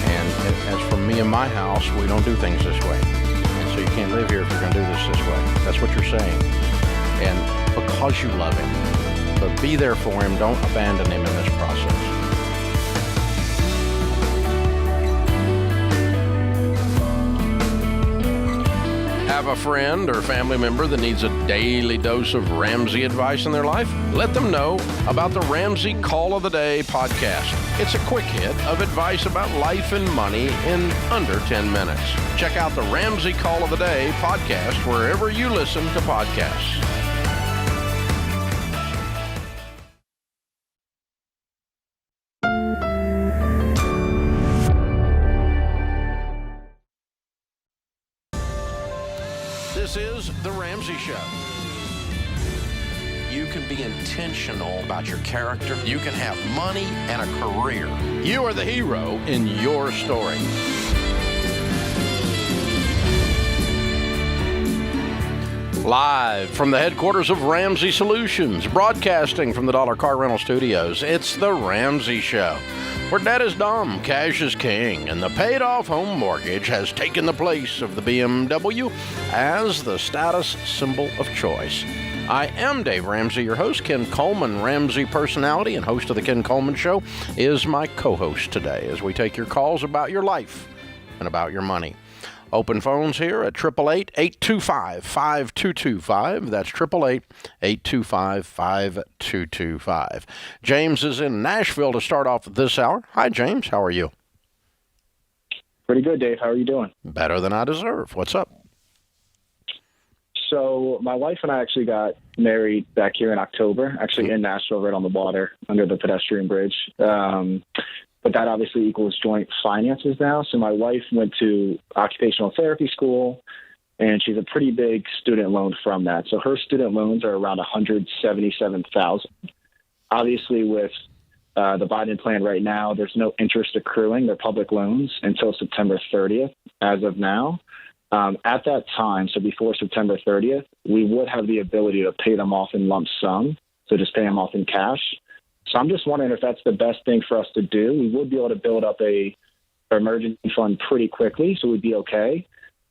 And as for me and my house, we don't do things this way. And so you can't live here if you're going to do this way. That's what you're saying. And because you love him, but be there for him. Don't abandon him in this process. Have a friend or family member that needs a daily dose of Ramsey advice in their life? Let them know about the Ramsey Call of the Day podcast. It's a quick hit of advice about life and money in under 10 minutes. Check out the Ramsey Call of the Day podcast wherever you listen to podcasts. This is The Ramsey Show. You can be intentional about your character. You can have money and a career. You are the hero in your story. Live from the headquarters of Ramsey Solutions, broadcasting from the Dollar Car Rental Studios, it's The Ramsey Show, where debt is dumb, cash is king, and the paid-off home mortgage has taken the place of the BMW as the status symbol of choice. I am Dave Ramsey, your host. Ken Coleman, Ramsey personality and host of The Ken Coleman Show, is my co-host today as we take your calls about your life and about your money. Open phones here at 888-825-5225. That's 888-825-5225. James is in Nashville to start off this hour. Hi, James. How are you? Pretty good, Dave. How are you doing? Better than I deserve. What's up? So my wife and I actually got married back here in October, actually in Nashville, right on the water under the pedestrian bridge. But that obviously equals joint finances now. So my wife went to occupational therapy school, and she's a pretty big student loan from that. So her student loans are around $177,000. Obviously, with the Biden plan right now, there's no interest accruing. They're public loans until September 30th as of now. At that time, so before September 30th, we would have the ability to pay them off in lump sum, so just pay them off in cash. So I'm just wondering if that's the best thing for us to do. We would be able to build up a emergency fund pretty quickly, so we'd be okay.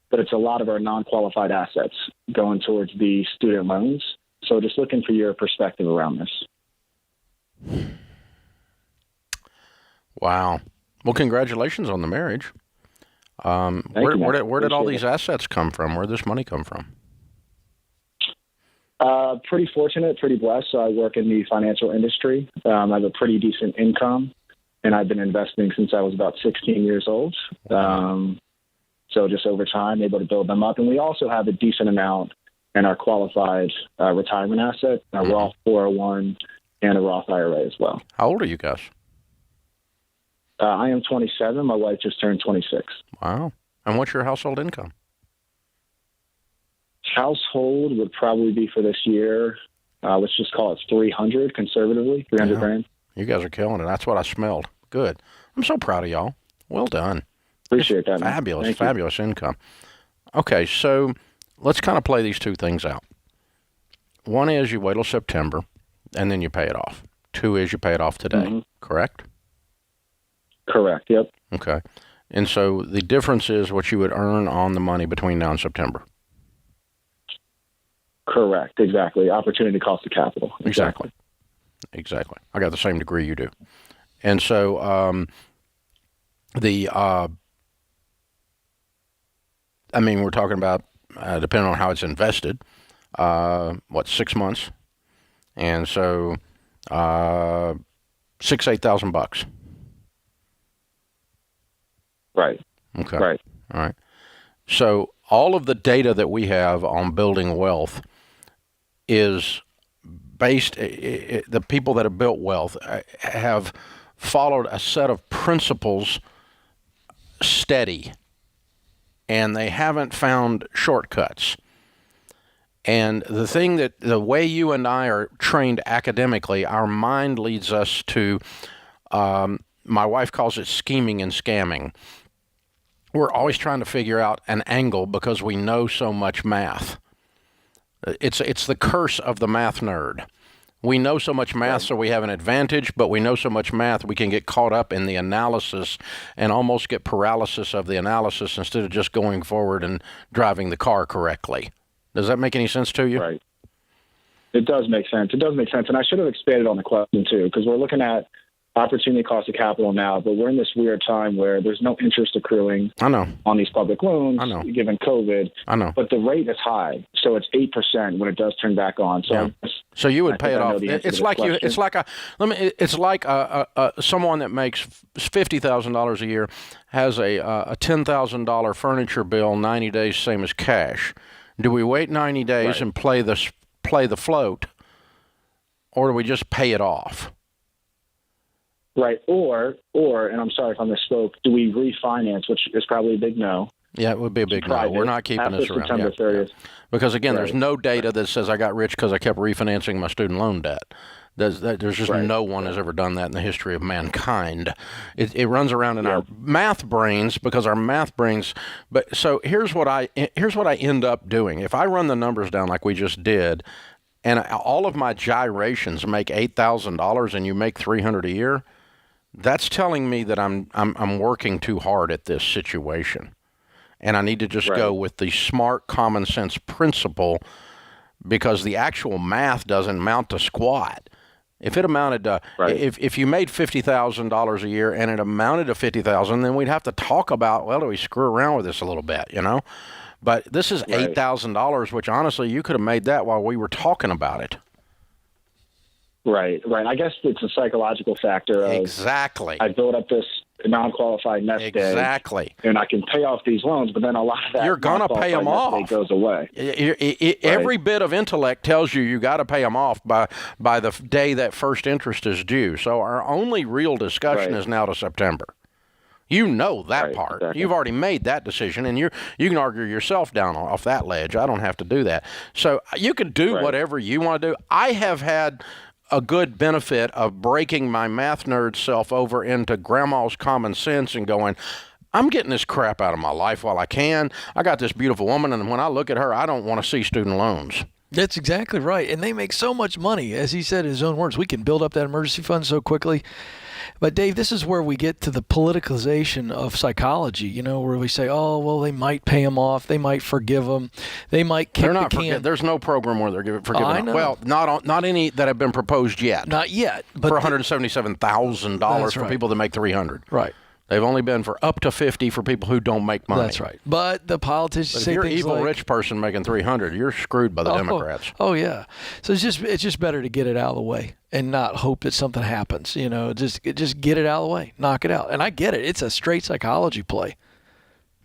But it's a lot of our non-qualified assets going towards the student loans. So just looking for your perspective around this. Wow. Well, congratulations on the marriage. Where did all these assets come from? Where did this money come from? Pretty fortunate, pretty blessed. So I work in the financial industry. I have a pretty decent income, and I've been investing since I was about 16 years old. So just over time, able to build them up. And we also have a decent amount in our qualified retirement asset, a Roth 401, and a Roth IRA as well. How old are you guys? I am 27. My wife just turned 26. Wow. And what's your household income? Household would probably be for this year, let's just call it 300 conservatively, 300 grand. You guys are killing it. That's what I smelled. Good. I'm so proud of y'all. Well done. Appreciate that, man. Fabulous income. Okay, so let's kind of play these two things out. One is you wait till September, and then you pay it off. Two is you pay it off today, correct? Correct, yep. Okay. And so the difference is what you would earn on the money between now and September. Correct, exactly. Opportunity cost of capital. Exactly. I got the same degree you do. And so we're talking about, depending on how it's invested, 6 months? And so $8,000. Right. Okay. Right. All right. So all of the data that we have on building wealth is based, the people that have built wealth have followed a set of principles steady, and they haven't found shortcuts. And the way you and I are trained academically, our mind leads us to, my wife calls it scheming and scamming. We're always trying to figure out an angle because we know so much math. It's the curse of the math nerd. We know so much math, so we have an advantage, but we know so much math we can get caught up in the analysis and almost get paralysis of the analysis instead of just going forward and driving the car correctly. Does that make any sense to you? Right. It does make sense. It does make sense. And I should have expanded on the question, too, because we're looking at opportunity cost of capital now, but we're in this weird time where there's no interest accruing on these public loans, given COVID. I know. But the rate is high, so it's 8% when it does turn back on. So, so you would pay it off. It's like someone that makes $50,000 a year has a $10,000 furniture bill 90 days, same as cash. Do we wait 90 days and play the float, or do we just pay it off? Right. Or, and I'm sorry if I misspoke, do we refinance, which is probably a big no? Yeah, it would be a big no. We're not keeping this around. September 30th. Because, again, there's no data that says I got rich because I kept refinancing my student loan debt. There's just no one has ever done that in the history of mankind. It runs around in our math brains because our math brains. But so here's what I end up doing. If I run the numbers down like we just did, and all of my gyrations make $8,000 and you make $300 a year, that's telling me that I'm working too hard at this situation, and I need to just go with the smart common sense principle, because the actual math doesn't amount to squat. If it amounted to if you made $50,000 a year and it amounted to $50,000, then we'd have to talk about, well, do we screw around with this a little bit, you know? But this is $8,000, which honestly you could have made that while we were talking about it. Right. I guess it's a psychological factor of I build up this non-qualified nest egg, and I can pay off these loans, but then a lot of that you're gonna pay them off. Goes away. Every bit of intellect tells you got to pay them off by the day that first interest is due. So our only real discussion is now to September. You know that part. Exactly. You've already made that decision, and you can argue yourself down off that ledge. I don't have to do that. So you can do whatever you want to do. I have had a good benefit of breaking my math nerd self over into grandma's common sense and going, I'm getting this crap out of my life while I can. I got this beautiful woman, and when I look at her, I don't want to see student loans. That's exactly right. And they make so much money. As he said in his own words, we can build up that emergency fund so quickly. But, Dave, this is where we get to the politicalization of psychology, where we say, oh, well, they might pay them off. They might forgive them. They might kick the can. There's no program where they're forgiving them. Well, not any that have been proposed yet. Not yet. But for $177,000 for people that make $300. Right. They've only been for up to $50 for people who don't make money. That's right. But the politicians say things like... if you're an evil rich person making $300, you're screwed by the Democrats. Oh, yeah. So it's just better to get it out of the way and not hope that something happens. Just get it out of the way. Knock it out. And I get it. It's a straight psychology play.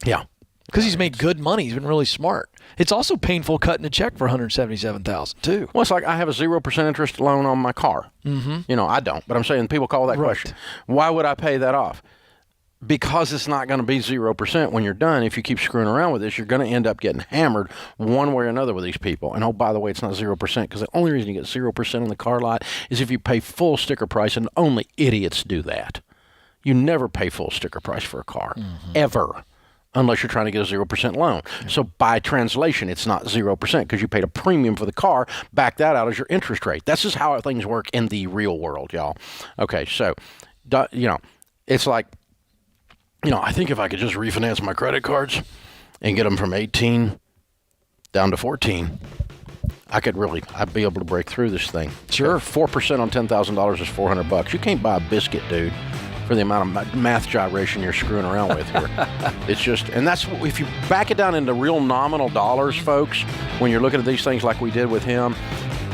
Yeah. Because he's made good money. He's been really smart. It's also painful cutting a check for $177,000 too. Well, it's like I have a 0% interest loan on my car. Mm-hmm. I don't. But I'm saying people call that question. Why would I pay that off? Because it's not going to be 0% when you're done. If you keep screwing around with this, you're going to end up getting hammered one way or another with these people. And, oh, by the way, it's not 0% because the only reason you get 0% in the car lot is if you pay full sticker price, and only idiots do that. You never pay full sticker price for a car, ever, unless you're trying to get a 0% loan. Yeah. So by translation, it's not 0% because you paid a premium for the car. Back that out as your interest rate. That's just how things work in the real world, y'all. Okay, so, it's like, I think if I could just refinance my credit cards and get them from 18 down to 14, I'd be able to break through this thing. Sure. 4% on $10,000 is $400. You can't buy a biscuit, dude, for the amount of math gyration you're screwing around with here. It's just, and that's, if you back it down into real nominal dollars, folks, when you're looking at these things like we did with him,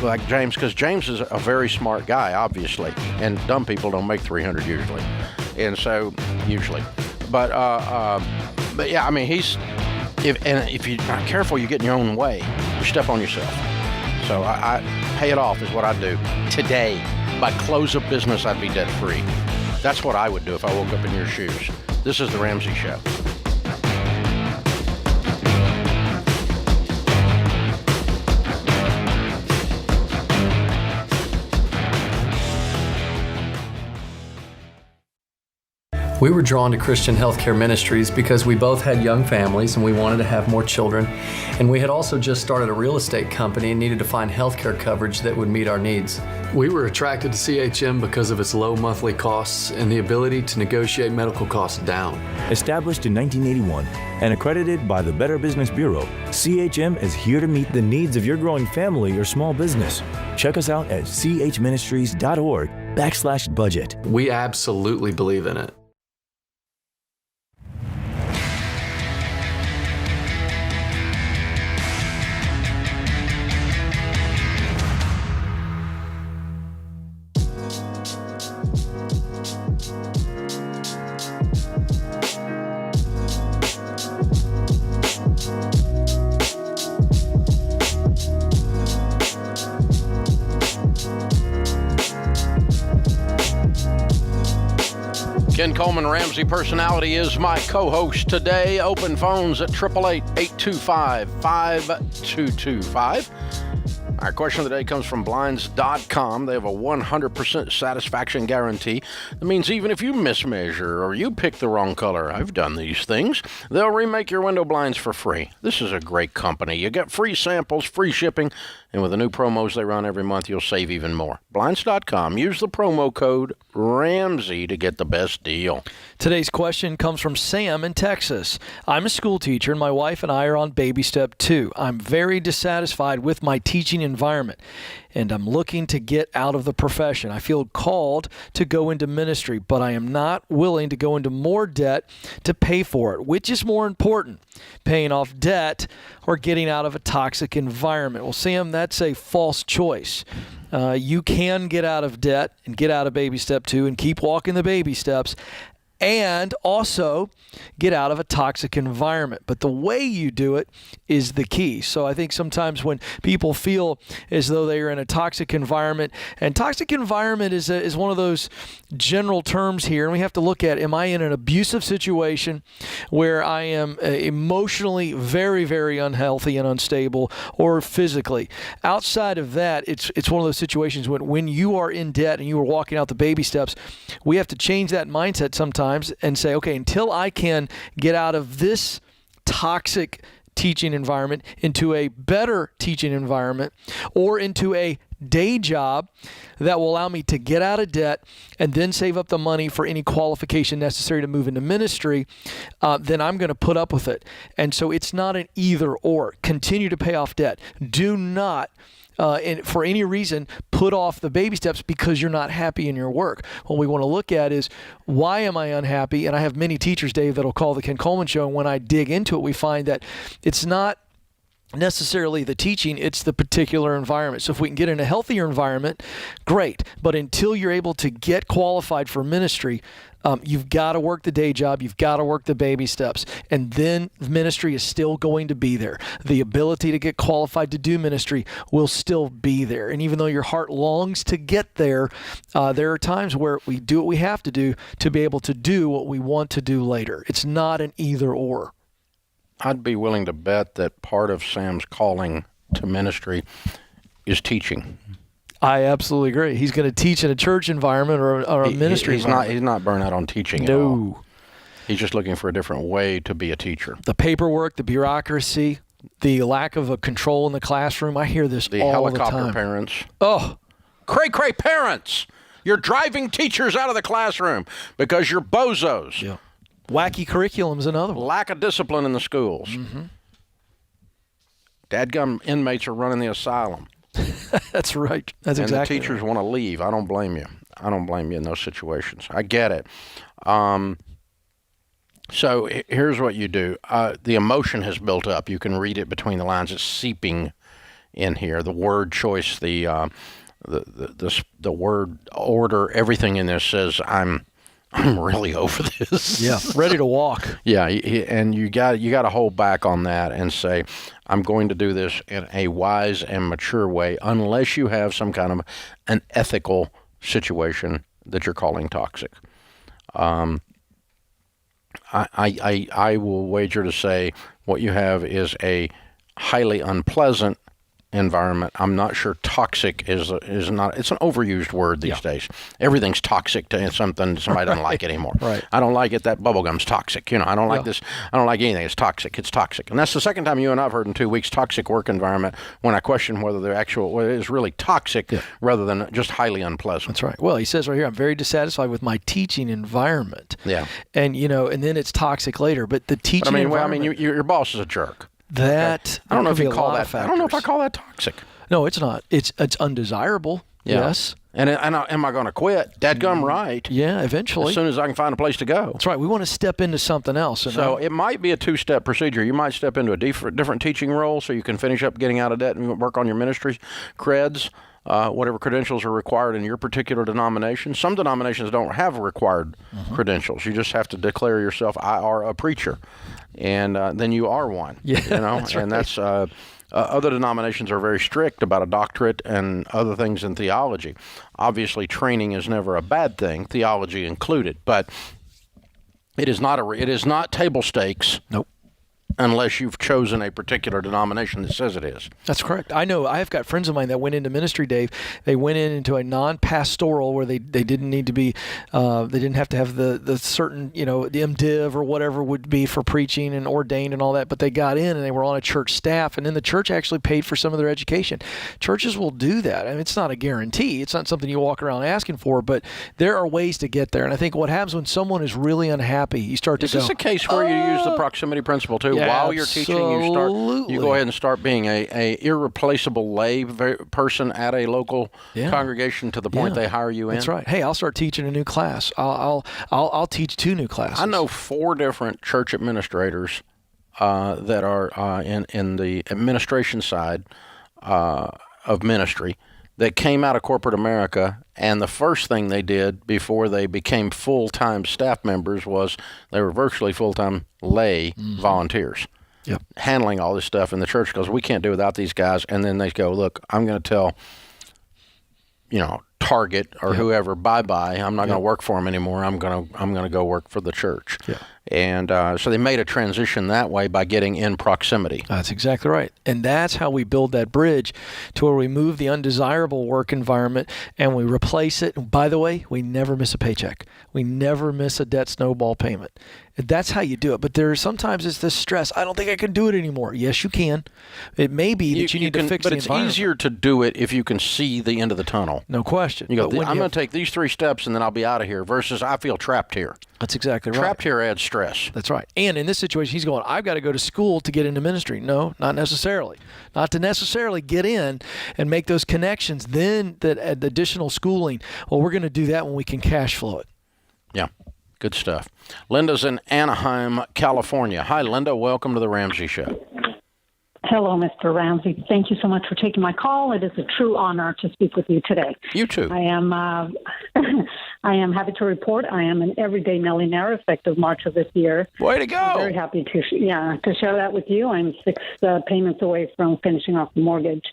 like James, because James is a very smart guy, obviously, and dumb people don't make 300 usually, and so usually, but yeah, I mean, if you're not careful, you get in your own way. You step on yourself. So I pay it off is what I do today. By close of business, I'd be debt free. That's what I would do if I woke up in your shoes. This is the Ramsey Show. We were drawn to Christian Healthcare Ministries because we both had young families and we wanted to have more children. And we had also just started a real estate company and needed to find healthcare coverage that would meet our needs. We were attracted to CHM because of its low monthly costs and the ability to negotiate medical costs down. Established in 1981 and accredited by the Better Business Bureau, CHM is here to meet the needs of your growing family or small business. Check us out at chministries.org/budget. We absolutely believe in it. Ken Coleman, Ramsey Personality, is my co-host today. Open phones at 888-825-5225. Our question of the day comes from Blinds.com. They have a 100% satisfaction guarantee. That means even if you mismeasure or you pick the wrong color, I've done these things, they'll remake your window blinds for free. This is a great company. You get free samples, free shipping, and with the new promos they run every month, you'll save even more. Blinds.com. Use the promo code Ramsey to get the best deal. Today's question comes from Sam in Texas. I'm a school teacher, and my wife and I are on baby step 2. I'm very dissatisfied with my teaching environment, and I'm looking to get out of the profession. I feel called to go into ministry, but I am not willing to go into more debt to pay for it. Which is more important, paying off debt or getting out of a toxic environment? Well, Sam, that's a false choice. You can get out of debt and get out of baby step 2 and keep walking the baby steps, and also get out of a toxic environment. But the way you do it is the key. So I think sometimes when people feel as though they are in a toxic environment, and toxic environment is one of those general terms here, and we have to look at, am I in an abusive situation where I am emotionally very, very unhealthy and unstable, or physically? Outside of that, it's one of those situations when you are in debt and you are walking out the baby steps, we have to change that mindset sometimes and say, okay, until I can get out of this toxic teaching environment into a better teaching environment, or into a day job that will allow me to get out of debt and then save up the money for any qualification necessary to move into ministry, then I'm going to put up with it. And so it's not an either or. Continue to pay off debt. Do not for any reason, put off the baby steps because you're not happy in your work. What we want to look at is, why am I unhappy? And I have many teachers, Dave, that'll call the Ken Coleman Show, and when I dig into it, we find that it's not necessarily the teaching, it's the particular environment. So if we can get in a healthier environment, great. But until you're able to get qualified for ministry, you've got to work the day job, you've got to work the baby steps, and then ministry is still going to be there. The ability to get qualified to do ministry will still be there. And even though your heart longs to get there, there are times where we do what we have to do to be able to do what we want to do later. It's not an either or. I'd be willing to bet that part of Sam's calling to ministry is teaching. I absolutely agree. He's going to teach in a church environment or a ministry environment. He's not burnt out on teaching at all. He's just looking for a different way to be a teacher. The paperwork, the bureaucracy, the lack of a control in the classroom. I hear this all the time. The helicopter parents. Oh. Cray parents. You're driving teachers out of the classroom because you're bozos. Yeah. Wacky curriculum's another one. Lack of discipline in the schools. Mm-hmm. Dadgum inmates are running the asylum. That's right. That's and exactly the teachers right. want to leave. I don't blame you. I don't blame you in those situations. I get it. So here's what you do. The emotion has built up. You can read it between the lines. It's seeping in here. The word choice, the word order, everything in this says I'm really over this. Yeah, ready to walk. Yeah, and you got to hold back on that and say, I'm going to do this in a wise and mature way, unless you have some kind of an ethical situation that you're calling toxic. I will wager to say what you have is a highly unpleasant environment. I'm not sure toxic is not. It's an overused word these days. Everything's toxic to something somebody doesn't like anymore. Right. I don't like it. That bubblegum's toxic. I don't like this. I don't like anything. It's toxic. It's toxic. And that's the second time you and I've heard in 2 weeks toxic work environment when I question whether it is really toxic rather than just highly unpleasant. That's right. Well, he says right here, I'm very dissatisfied with my teaching environment. Yeah. And and then it's toxic later. But the teaching environment. Your boss is a jerk. That I don't know if could you be a call lot that. of factors. I don't know if I call that toxic. No, it's not. It's undesirable. Yeah. Yes. And am I going to quit? Dadgum right. Yeah, eventually. As soon as I can find a place to go. That's right. We want to step into something else. So it might be a two-step procedure. You might step into a different teaching role so you can finish up getting out of debt and work on your ministry creds, whatever credentials are required in your particular denomination. Some denominations don't have required credentials. You just have to declare yourself, I are a preacher. And then you are one. Yeah, that's right. And that's... other denominations are very strict about a doctorate and other things in theology. Obviously, training is never a bad thing, theology included, but it is not table stakes. Nope. Unless you've chosen a particular denomination that says it is. That's correct. I know. I have got friends of mine that went into ministry, Dave. They went into a non-pastoral where they didn't need to be, they didn't have to have the certain, the MDiv or whatever would be for preaching and ordained and all that, but they got in and they were on a church staff, and then the church actually paid for some of their education. Churches will do that. I mean, it's not a guarantee. It's not something you walk around asking for, but there are ways to get there. And I think what happens when someone is really unhappy, you start to Is this a case where you use the proximity principle too? Yeah, while you're teaching, you go ahead and start being a irreplaceable lay person at a local congregation to the point they hire you in. That's right. Hey, I'll start teaching a new class. I'll teach 2 new classes. I know 4 different church administrators that are in the administration side of ministry that came out of corporate America, and the first thing they did before they became full-time staff members was they were virtually full-time lay volunteers. Yep. Handling all this stuff in the church because we can't do without these guys. And then they go, look, I'm going to tell, Target or whoever, bye-bye. I'm not going to work for them anymore. I'm going to go work for the church. Yeah. And so they made a transition that way by getting in proximity. That's exactly right. And that's how we build that bridge to where we move the undesirable work environment and we replace it. And by the way, we never miss a paycheck. We never miss a debt snowball payment. And that's how you do it. But sometimes it's this stress. I don't think I can do it anymore. Yes, you can. It may be that you need to fix the environment. But it's easier to do it if you can see the end of the tunnel. No question. You go, I'm going to take these 3 steps and then I'll be out of here versus I feel trapped here. That's exactly right. Trapped here adds stress. That's right. And in this situation, he's going, I've got to go to school to get into ministry. No, not necessarily. Not to necessarily get in and make those connections. Then the additional schooling, well, we're going to do that when we can cash flow it. Yeah, good stuff. Linda's in Anaheim, California. Hi, Linda. Welcome to the Ramsey Show. Hello, Mr. Ramsey. Thank you so much for taking my call. It is a true honor to speak with you today. You too. I am I am happy to report I am an everyday millionaire effective March of this year. Way to go. I'm very happy to share that with you. I'm 6 payments away from finishing off the mortgage,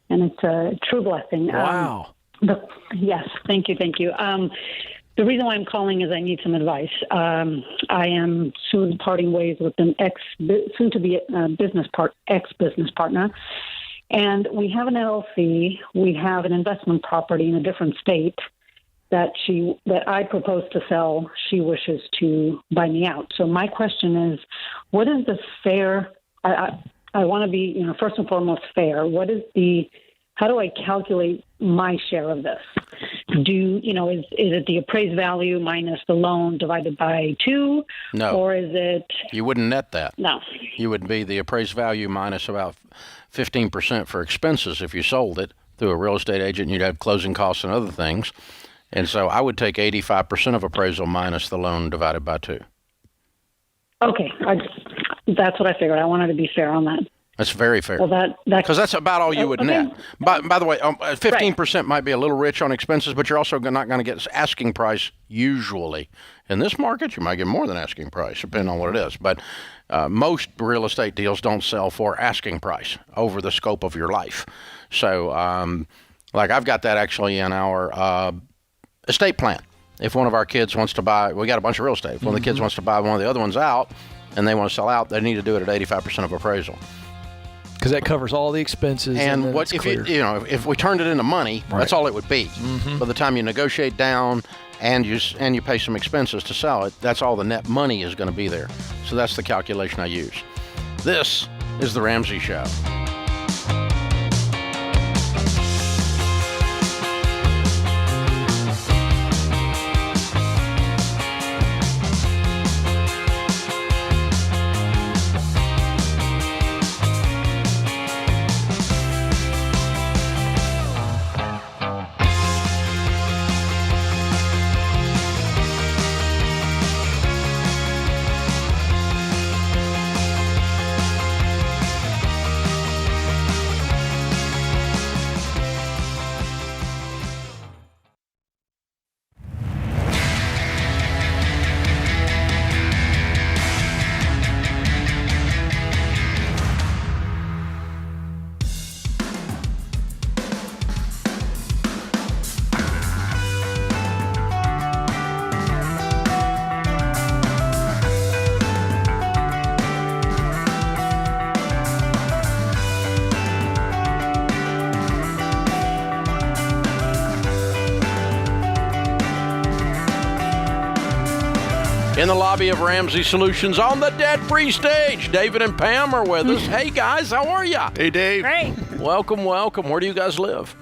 and it's a true blessing. Wow. Yes, thank you. The reason why I'm calling is I need some advice. I am soon parting ways with an ex-business partner, and we have an LLC. We have an investment property in a different state that I propose to sell. She wishes to buy me out. So my question is, what is the fair? I want to be, first and foremost, fair. How do I calculate my share of this? Is it the appraised value minus the loan divided by 2? No. Or is it? You wouldn't net that. No. You would be the appraised value minus about 15% for expenses if you sold it through a real estate agent. You'd have closing costs and other things. And so I would take 85% of appraisal minus the loan divided by 2. Okay. That's what I figured. I wanted to be fair on that. That's very fair. Well, because that's about all you would okay. net. By the way, 15% might be a little rich on expenses, but you're also not going to get asking price usually. In this market, you might get more than asking price, depending on what it is. But most real estate deals don't sell for asking price over the scope of your life. So, like I've got that actually in our estate plan. If one of our kids wants to buy, we got a bunch of real estate. If one of the kids wants to buy one of the other ones out and they want to sell out, they need to do it at 85% of appraisal. Because that covers all the expenses. And what if if we turned it into money, that's all it would be. By the time you negotiate down and you pay some expenses to sell it, that's all the net money is going to be there. So that's the calculation I use. This is the Ramsey Show. In the lobby of Ramsey Solutions on the debt-free stage, David and Pam are with us. Hey, guys, how are ya? Hey, Dave. Great. Welcome. Where do you guys live?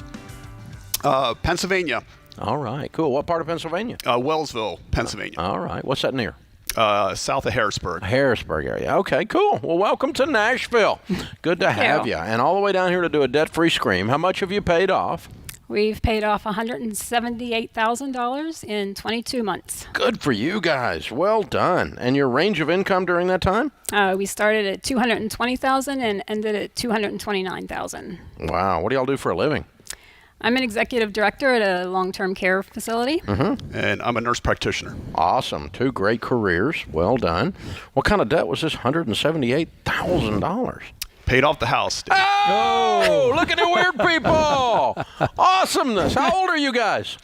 Pennsylvania. All right, cool. What part of Pennsylvania? Wellsville, Pennsylvania. All right. What's that near? South of Harrisburg. Harrisburg area. Okay, cool. Well, welcome to Nashville. Good to have you. And all the way down here to do a debt-free scream. How much have you paid off? We've paid off $178,000 in 22 months. Good for you guys. Well done. And your range of income during that time? We started at $220,000 and ended at $229,000. Wow. What do y'all do for a living? I'm an executive director at a long-term care facility. And I'm a nurse practitioner. Awesome. 2 great careers. Well done. What kind of debt was this $178,000? Paid off the house, Dave. Oh, look at the weird people. Awesomeness. How old are you guys?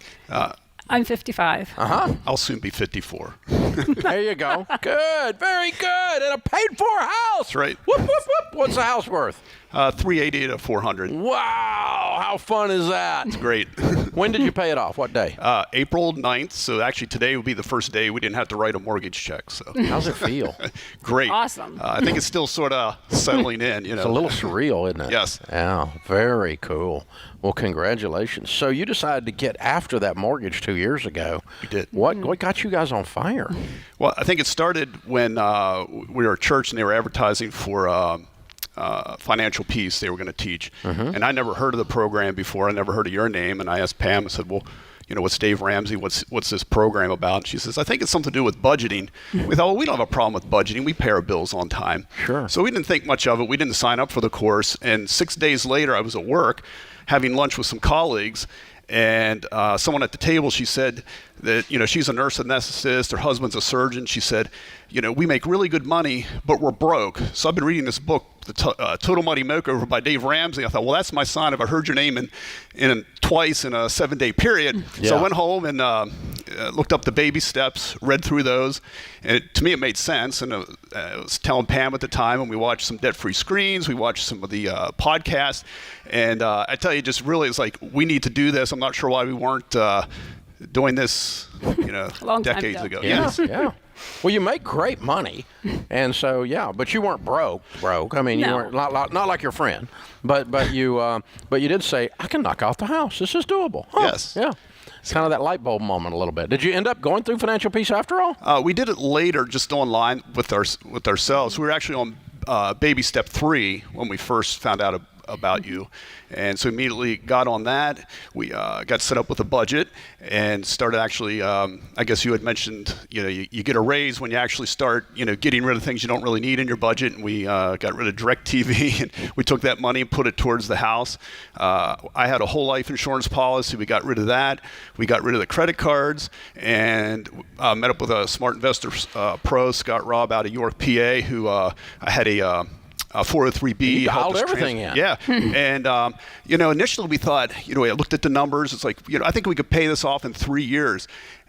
I'm 55. I'll soon be 54. There you go. Good. Very good. And a paid-for house. That's right. Whoop, whoop, whoop. What's the house worth? 380 to 400. Wow. How fun is that? It's great. When did you pay it off? What day? April 9th. So actually today would be the first day we didn't have to write a mortgage check. So how's it feel? Great. Awesome. I think it's still sort of settling in. You know, it's a little surreal, isn't it? Yes. Yeah. Very cool. Well, congratulations. So you decided to get after that mortgage 2 years ago. We did. What got you guys on fire? Well, I think it started when we were at church and they were advertising for Financial Peace they were going to teach. And I never heard of the program before. I never heard of your name. And I asked Pam, I said, well, you know, what's Dave Ramsey? What's this program about? And she says, I think it's something to do with budgeting. We thought, well, we don't have a problem with budgeting. We pay our bills on time. Sure. So we didn't think much of it. We didn't sign up for the course. And 6 days later, I was at work having lunch with some colleagues. And someone at the table, she said that, you know, she's a nurse anesthetist, her husband's a surgeon. She said, you know, we make really good money, but we're broke. So I've been reading this book, The Total Money Makeover by Dave Ramsey. I thought, well, that's my sign if I heard your name in twice in a 7-day period. Yeah. So I went home and looked up the baby steps, read through those. And to me, it made sense. And I was telling Pam at the time, and we watched some debt-free screens. We watched some of the podcasts. And I tell you, just really, it's like, we need to do this. I'm not sure why we weren't doing this, you know, decades ago. Yes. Yeah. Well, you make great money, and so but you weren't broke. I mean, you weren't not like your friend, but you did say, I can knock off the house. This is doable. Huh. Yes. Yeah. It's kind of that light bulb moment a little bit. Did you end up going through Financial Peace after all? We did it later, just online with ourselves. We were actually on baby step 3 when we first found out about you. And so immediately got on that. We got set up with a budget and started actually, I guess you had mentioned, you get a raise when you actually start, getting rid of things you don't really need in your budget. And we got rid of DirecTV, and we took that money and put it towards the house. I had a whole life insurance policy. We got rid of that. We got rid of the credit cards and met up with a smart investor pro, Scott Robb out of York, PA, who I had a 403B. He dialed everything in. Yeah. And, initially we thought, I looked at the numbers. It's like, I think we could pay this off in 3 years.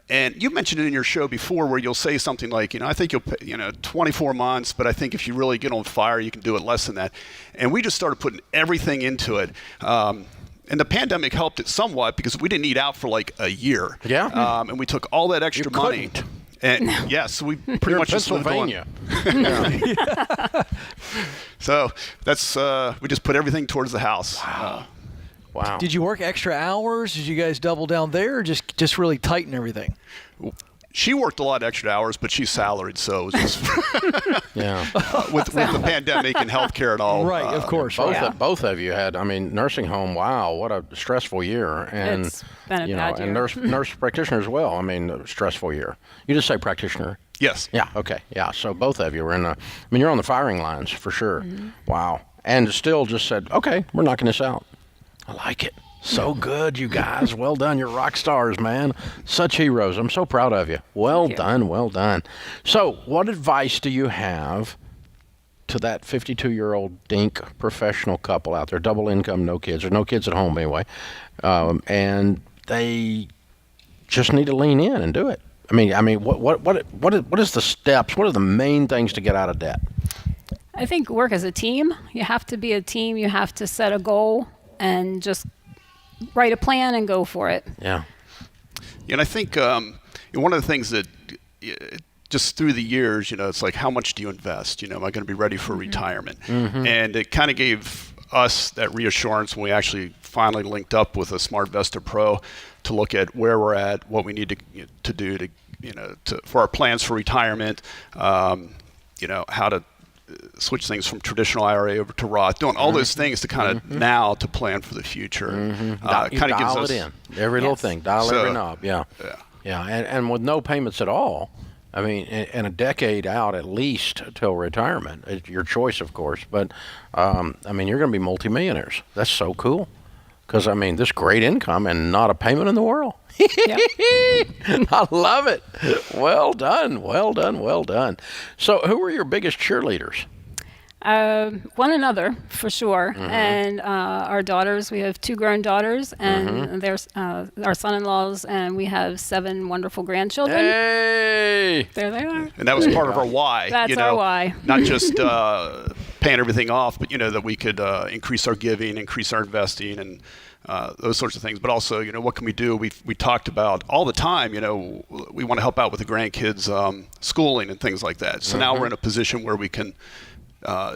And you mentioned it in your show before where you'll say something like, I think you'll pay, 24 months, but I think if you really get on fire, you can do it less than that. And we just started putting everything into it. And the pandemic helped it somewhat because we didn't eat out for like a year. Yeah. And we took all that extra money. And yes, we pretty much just lived on. So that's we just put everything towards the house. Wow. Did you work extra hours? Did you guys double down there, or just really tighten everything? She worked a lot of extra hours, but she's salaried, so it was just with the pandemic and healthcare and all. Right, of course. Both of you had. I mean, nursing home. Wow, what a stressful year, and It's been a bad year. and nurse practitioner as well. I mean, a stressful year. You just say practitioner. Yes. Yeah. Okay. Yeah. So both of you were you're on the firing lines for sure. Mm-hmm. Wow. And still just said, okay, we're knocking this out. I like it. So good, you guys. Well done. You're rock stars, man. Such heroes. I'm so proud of you. Well done. Well done. So what advice do you have to that 52-year-old dink professional couple out there, double income, no kids, or no kids at home anyway, and they just need to lean in and do it? I mean, what is the steps? What are the main things to get out of debt? I think work as a team. You have to be a team. You have to set a goal and just write a plan and go for it. Yeah. And I think one of the things that just through the years, it's like, how much do you invest? Am I going to be ready for retirement? Mm-hmm. And it kind of gave us that reassurance when we actually finally linked up with a Smart Investor Pro to look at where we're at, what we need to do for our plans for retirement, how to switch things from traditional IRA over to Roth, doing all those things to kind of now to plan for the future. Mm-hmm. Kind of gives us it in. Every little thing. Dial every knob. Yeah. And with no payments at all, I mean, in a decade out at least till retirement. It's your choice, of course. But, you're going to be multimillionaires. That's so cool. Because, this great income and not a payment in the world. I love it. Well done. Well done. Well done. So who were your biggest cheerleaders? One another, for sure. Mm-hmm. And our daughters, we have 2 grown daughters, and there's our son-in-laws, and we have 7 wonderful grandchildren. Hey! There they are. And that was part of our why. That's our why. Not just paying everything off, but, that we could increase our giving, increase our investing, and those sorts of things. But also, what can we do? We talked about all the time, we want to help out with the grandkids' schooling and things like that. So now we're in a position where we can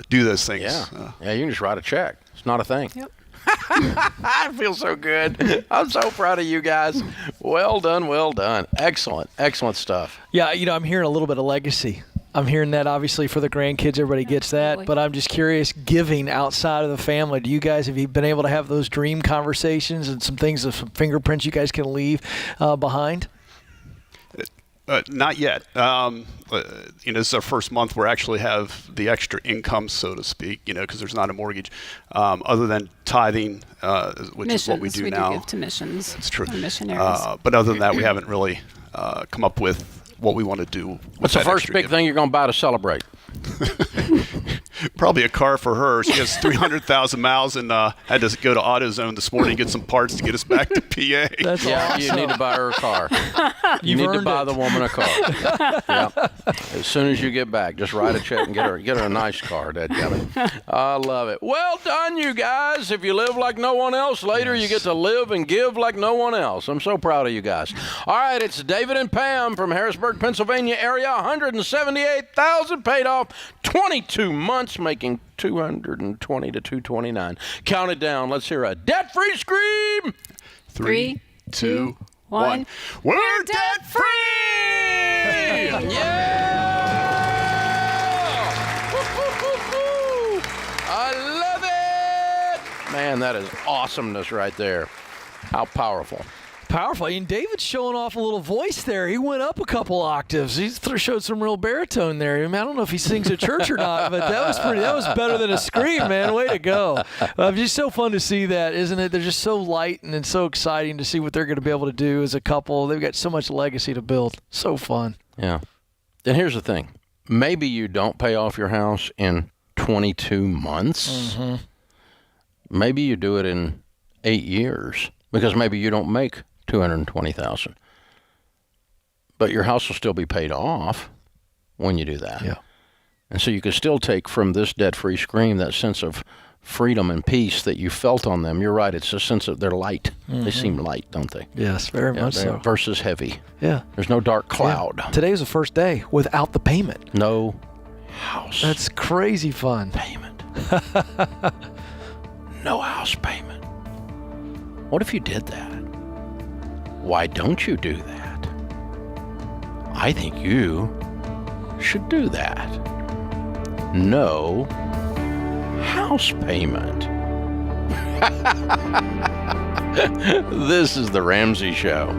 do those things. Yeah, you can just write a check. It's not a thing. Yep. I feel so good. I'm so proud of you guys. Well done, well done. Excellent, excellent stuff. Yeah, I'm hearing a little bit of legacy. I'm hearing that obviously for the grandkids, everybody gets that, but I'm just curious, giving outside of the family, have you been able to have those dream conversations and some things, some fingerprints you guys can leave behind? Not yet. This is our first month where we actually have the extra income, so to speak, because there's not a mortgage, other than tithing, which missions, is what we do now. We give to missions. That's true. Missionaries. But other than that, we haven't really come up with what we want to do. What's the first big thing you're going to buy to celebrate? Probably a car for her. She has 300,000 miles and had to go to AutoZone this morning to get some parts to get us back to PA. That's awesome. You need to buy her a car. You need to buy the woman a car. Yeah. As soon as you get back, just write a check and get her a nice car, dadgummit. I love it. Well done, you guys. If you live like no one else, later you get to live and give like no one else. I'm so proud of you guys. All right, it's David and Pam from Harrisburg, Pennsylvania area. $178,000 paid off. 22 months, making $220 to $229. Count it down. Let's hear a debt-free scream. 3, 2, 1. We're debt-free! Yeah! I love it! Man, that is awesomeness right there. How powerful. Powerful. And David's showing off a little voice there. He went up a couple octaves. He showed some real baritone there. I mean, I don't know if he sings at church or not, but that was better than a scream, man. Way to go. Just so fun to see that, isn't it? They're just so light and so exciting to see what they're going to be able to do as a couple. They've got so much legacy to build. So fun. Yeah. And here's the thing. Maybe you don't pay off your house in 22 months. Mm-hmm. Maybe you do it in 8 years because maybe you don't make $220,000. But your house will still be paid off when you do that. Yeah. And so you can still take from this debt-free scream that sense of freedom and peace that you felt on them. You're right. It's a sense of they're light. Mm-hmm. They seem light, don't they? Yes, very much so. Versus heavy. Yeah. There's no dark cloud. Yeah. Today was the first day without the payment. No house. That's crazy fun. Payment. No house payment. What if you did that? Why don't you do that? I think you should do that. No house payment. This is the Ramsey Show.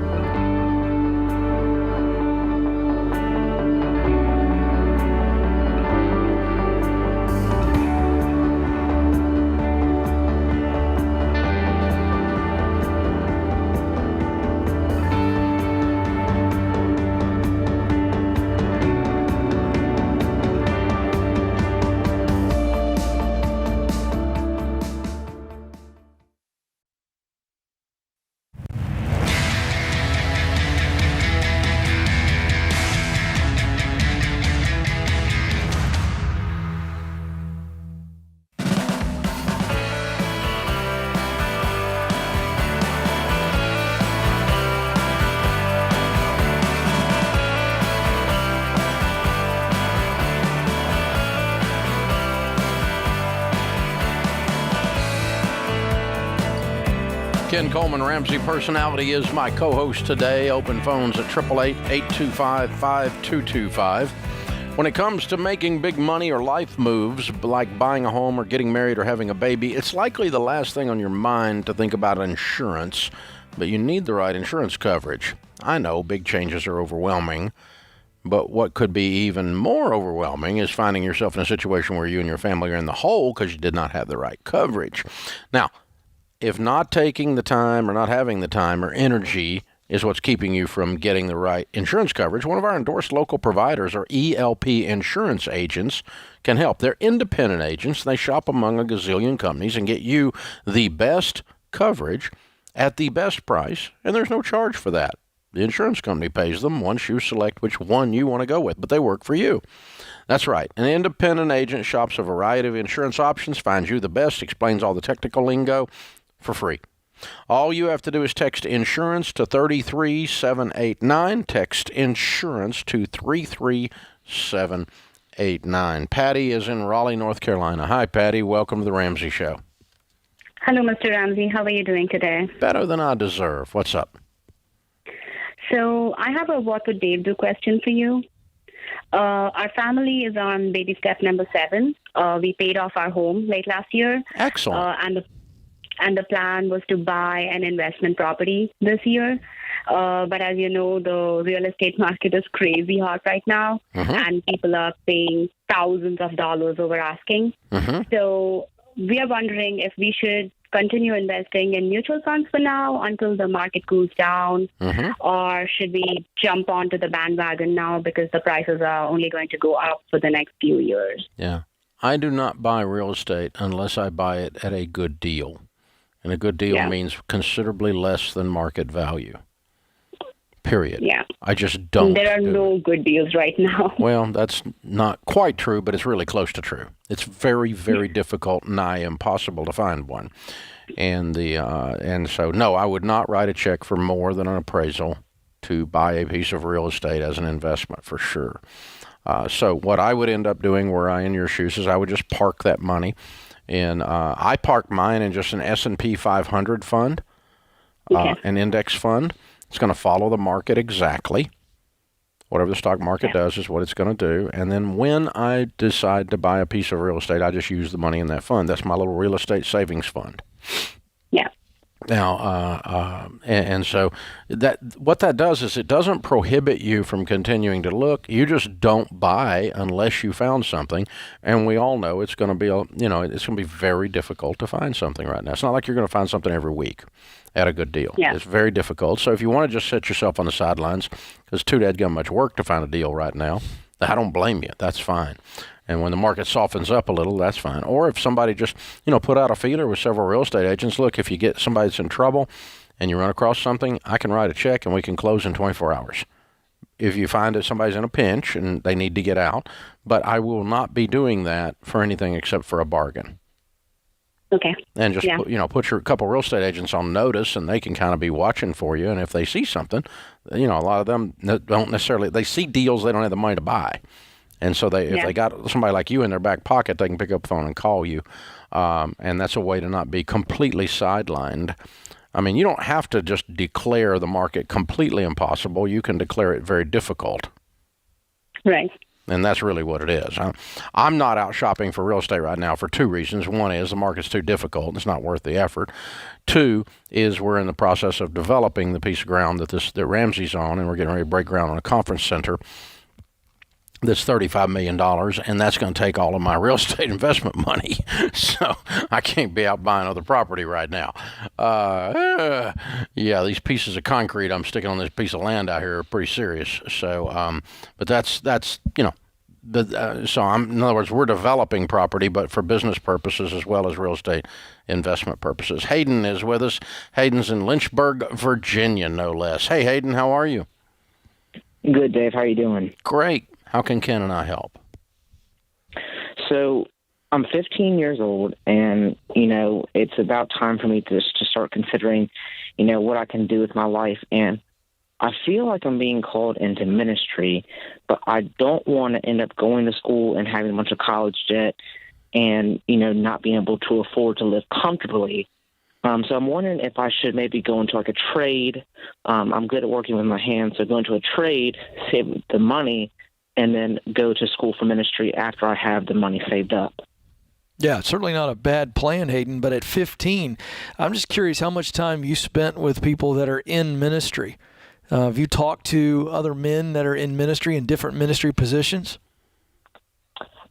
Ken Coleman, Ramsey Personality, is my co-host today. Open phones at 888-825-5225. When it comes to making big money or life moves, like buying a home or getting married or having a baby, it's likely the last thing on your mind to think about insurance, but you need the right insurance coverage. I know big changes are overwhelming, but what could be even more overwhelming is finding yourself in a situation where you and your family are in the hole because you did not have the right coverage. Now, if not taking the time or not having the time or energy is what's keeping you from getting the right insurance coverage, one of our endorsed local providers, or ELP insurance agents, can help. They're independent agents. They shop among a gazillion companies and get you the best coverage at the best price, and there's no charge for that. The insurance company pays them once you select which one you want to go with, but they work for you. That's right. An independent agent shops a variety of insurance options, finds you the best, explains all the technical lingo for free. All you have to do is text insurance to 33789. Text insurance to 33789. Patty is in Raleigh, North Carolina. Hi, Patty. Welcome to the Ramsey Show. Hello, Mr. Ramsey. How are you doing today? Better than I deserve. What's up? So I have a what would Dave do question for you. Our family is on baby step number 7. We paid off our home late last year. Excellent. And the plan was to buy an investment property this year. But as you know, the real estate market is crazy hot right now, and people are paying thousands of dollars over asking. So we are wondering if we should continue investing in mutual funds for now until the market cools down, or should we jump onto the bandwagon now because the prices are only going to go up for the next few years? Yeah. I do not buy real estate unless I buy it at a good deal. And a good deal means considerably less than market value. Period. Yeah. I just don't. There are no good deals right now. Well, that's not quite true, but it's really close to true. It's very, very difficult, nigh impossible to find one. And so, no, I would not write a check for more than an appraisal to buy a piece of real estate as an investment, for sure. So what I would end up doing, were I in your shoes, is I would just park that money. And I park mine in just an S&P 500 fund, an index fund. It's going to follow the market exactly. Whatever the stock market does is what it's going to do. And then when I decide to buy a piece of real estate, I just use the money in that fund. That's my little real estate savings fund. Yeah. Now, and so that what that does is it doesn't prohibit you from continuing to look. You just don't buy unless you found something. And we all know it's going to be, it's going to be very difficult to find something right now. It's not like you're going to find something every week at a good deal. Yeah. It's very difficult. So if you want to just sit yourself on the sidelines, because too dadgum much work to find a deal right now, I don't blame you. That's fine. And when the market softens up a little, that's fine. Or if somebody just, put out a feeler with several real estate agents, look, if you get somebody that's in trouble and you run across something, I can write a check and we can close in 24 hours. If you find that somebody's in a pinch and they need to get out, but I will not be doing that for anything except for a bargain. Okay. And just, put your couple real estate agents on notice, and they can kind of be watching for you. And if they see something, a lot of them don't necessarily, they see deals they don't have the money to buy. And so if they got somebody like you in their back pocket, they can pick up the phone and call you. And that's a way to not be completely sidelined. I mean, you don't have to just declare the market completely impossible. You can declare it very difficult. Right. And that's really what it is. I'm not out shopping for real estate right now for two reasons. One is the market's too difficult. It's not worth the effort. Two is we're in the process of developing the piece of ground that Ramsey's on, and we're getting ready to break ground on a conference center that's $35 million, and that's going to take all of my real estate investment money. So I can't be out buying other property right now. These pieces of concrete I'm sticking on this piece of land out here are pretty serious. So, but that's so in other words, we're developing property, but for business purposes as well as real estate investment purposes. Hayden is with us. Hayden's in Lynchburg, Virginia, no less. Hey, Hayden, how are you? Good, Dave. How are you doing? Great. How can Ken and I help? So I'm 15 years old, and, it's about time for me to start considering, what I can do with my life. And I feel like I'm being called into ministry, but I don't want to end up going to school and having a bunch of college debt and, not being able to afford to live comfortably. So I'm wondering if I should maybe go into like a trade. I'm good at working with my hands, so go into a trade, save the money, and then go to school for ministry after I have the money saved up. Yeah, certainly not a bad plan, Hayden, but at 15, I'm just curious how much time you spent with people that are in ministry. Have you talked to other men that are in ministry in different ministry positions?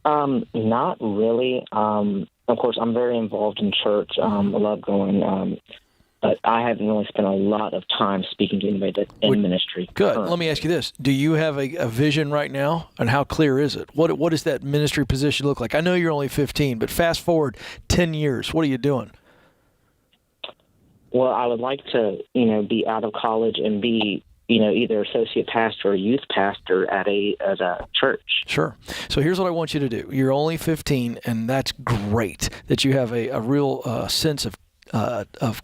Not really. Of course, I'm very involved in church. I love going, but I haven't really spent a lot of time speaking to anybody that's in ministry. Good. Let me ask you this. Do you have a vision right now, and how clear is it? What does that ministry position look like? I know you're only 15, but fast forward 10 years. What are you doing? Well, I would like to, be out of college and be, either associate pastor or youth pastor at a church. Sure. So here's what I want you to do. You're only 15, and that's great that you have a real sense of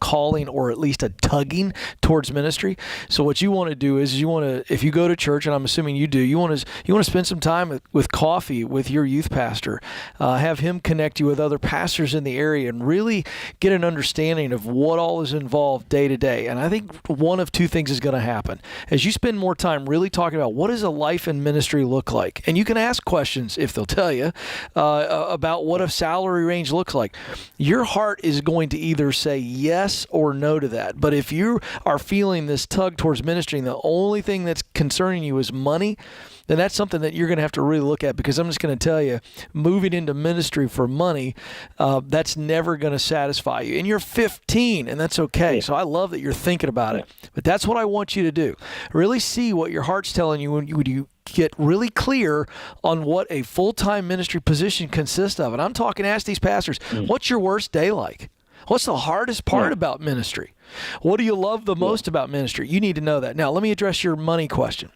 calling, or at least a tugging towards ministry. So what you want to do is if you go to church, and I'm assuming you do, you want to spend some time with coffee with your youth pastor, have him connect you with other pastors in the area, and really get an understanding of what all is involved day to day. And I think one of two things is going to happen as you spend more time really talking about what does a life in ministry look like. And you can ask questions, if they'll tell you, about what a salary range looks like. Your heart is going to either say yes or no to that. But if you are feeling this tug towards ministry and the only thing that's concerning you is money, then that's something that you're going to have to really look at, because I'm just going to tell you, moving into ministry for money, that's never going to satisfy you. And you're 15, and that's okay. So I love that you're thinking about it. But that's what I want you to do. Really see what your heart's telling you when you get really clear on what a full-time ministry position consists of. And I'm talking, ask these pastors, what's your worst day like? What's the hardest part about ministry? What do you love the most about ministry? You need to know that. Now, let me address your money question.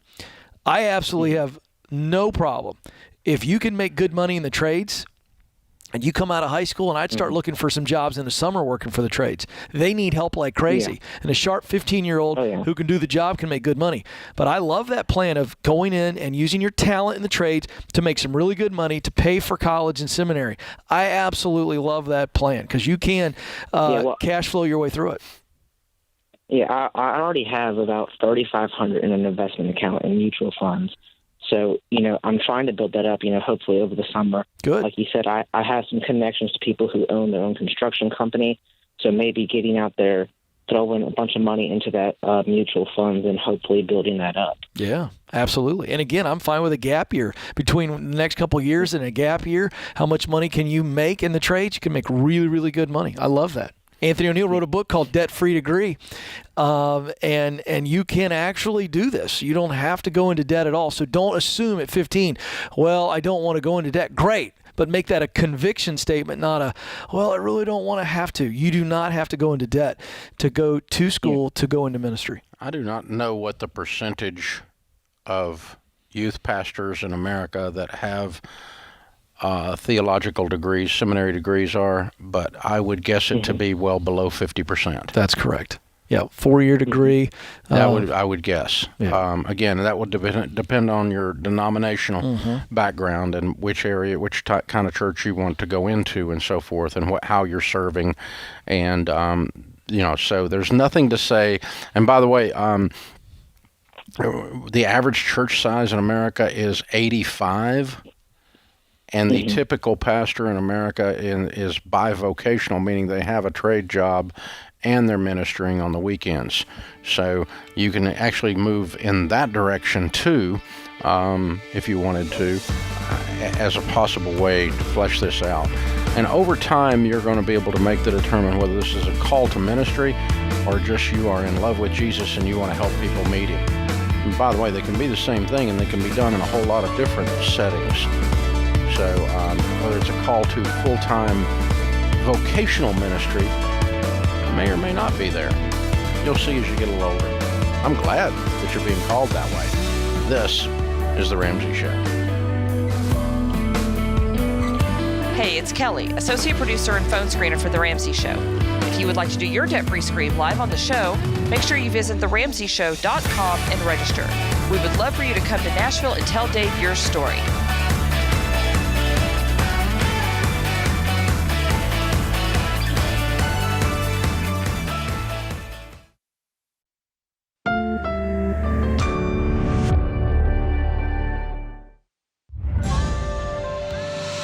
I absolutely have no problem. If you can make good money in the trades, and you come out of high school, and I'd start looking for some jobs in the summer working for the trades. They need help like crazy. And a sharp 15-year-old who can do the job can make good money. But I love that plan of going in and using your talent in the trades to make some really good money to pay for college and seminary. I absolutely love that plan, because you can cash flow your way through it. Yeah, I already have about $3,500 in an investment account in mutual funds. So, I'm trying to build that up, hopefully over the summer. Good. Like you said, I have some connections to people who own their own construction company. So maybe getting out there, throwing a bunch of money into that mutual funds and hopefully building that up. Yeah, absolutely. And again, I'm fine with a gap year. Between the next couple of years and a gap year, how much money can you make in the trades? You can make really, really good money. I love that. Anthony O'Neill wrote a book called Debt Free Degree, and you can actually do this. You don't have to go into debt at all. So don't assume at 15, well, I don't want to go into debt. Great. But make that a conviction statement, not a, well, I really don't want to have to. You do not have to go into debt to go to school, to go into ministry. I do not know what the percentage of youth pastors in America that have theological degrees, seminary degrees are, but I would guess it to be well below 50%. That's correct. Yeah, 4-year degree. I would guess. Yeah. Again, that would depend on your denominational background and which area, which kind of church you want to go into, and so forth, and how you're serving, and so there's nothing to say. And by the way, the average church size in America is 85. And the typical pastor in America is bivocational, meaning they have a trade job and they're ministering on the weekends. So you can actually move in that direction too, if you wanted to, as a possible way to flesh this out. And over time, you're going to be able to determine whether this is a call to ministry or just you are in love with Jesus and you want to help people meet him. And by the way, they can be the same thing, and they can be done in a whole lot of different settings. So whether it's a call to full-time vocational ministry, may or may not be there. You'll see as you get a little older. I'm glad that you're being called that way. This is The Ramsey Show. Hey, it's Kelly, associate producer and phone screener for The Ramsey Show. If you would like to do your debt-free scream live on the show, make sure you visit theramseyshow.com and register. We would love for you to come to Nashville and tell Dave your story.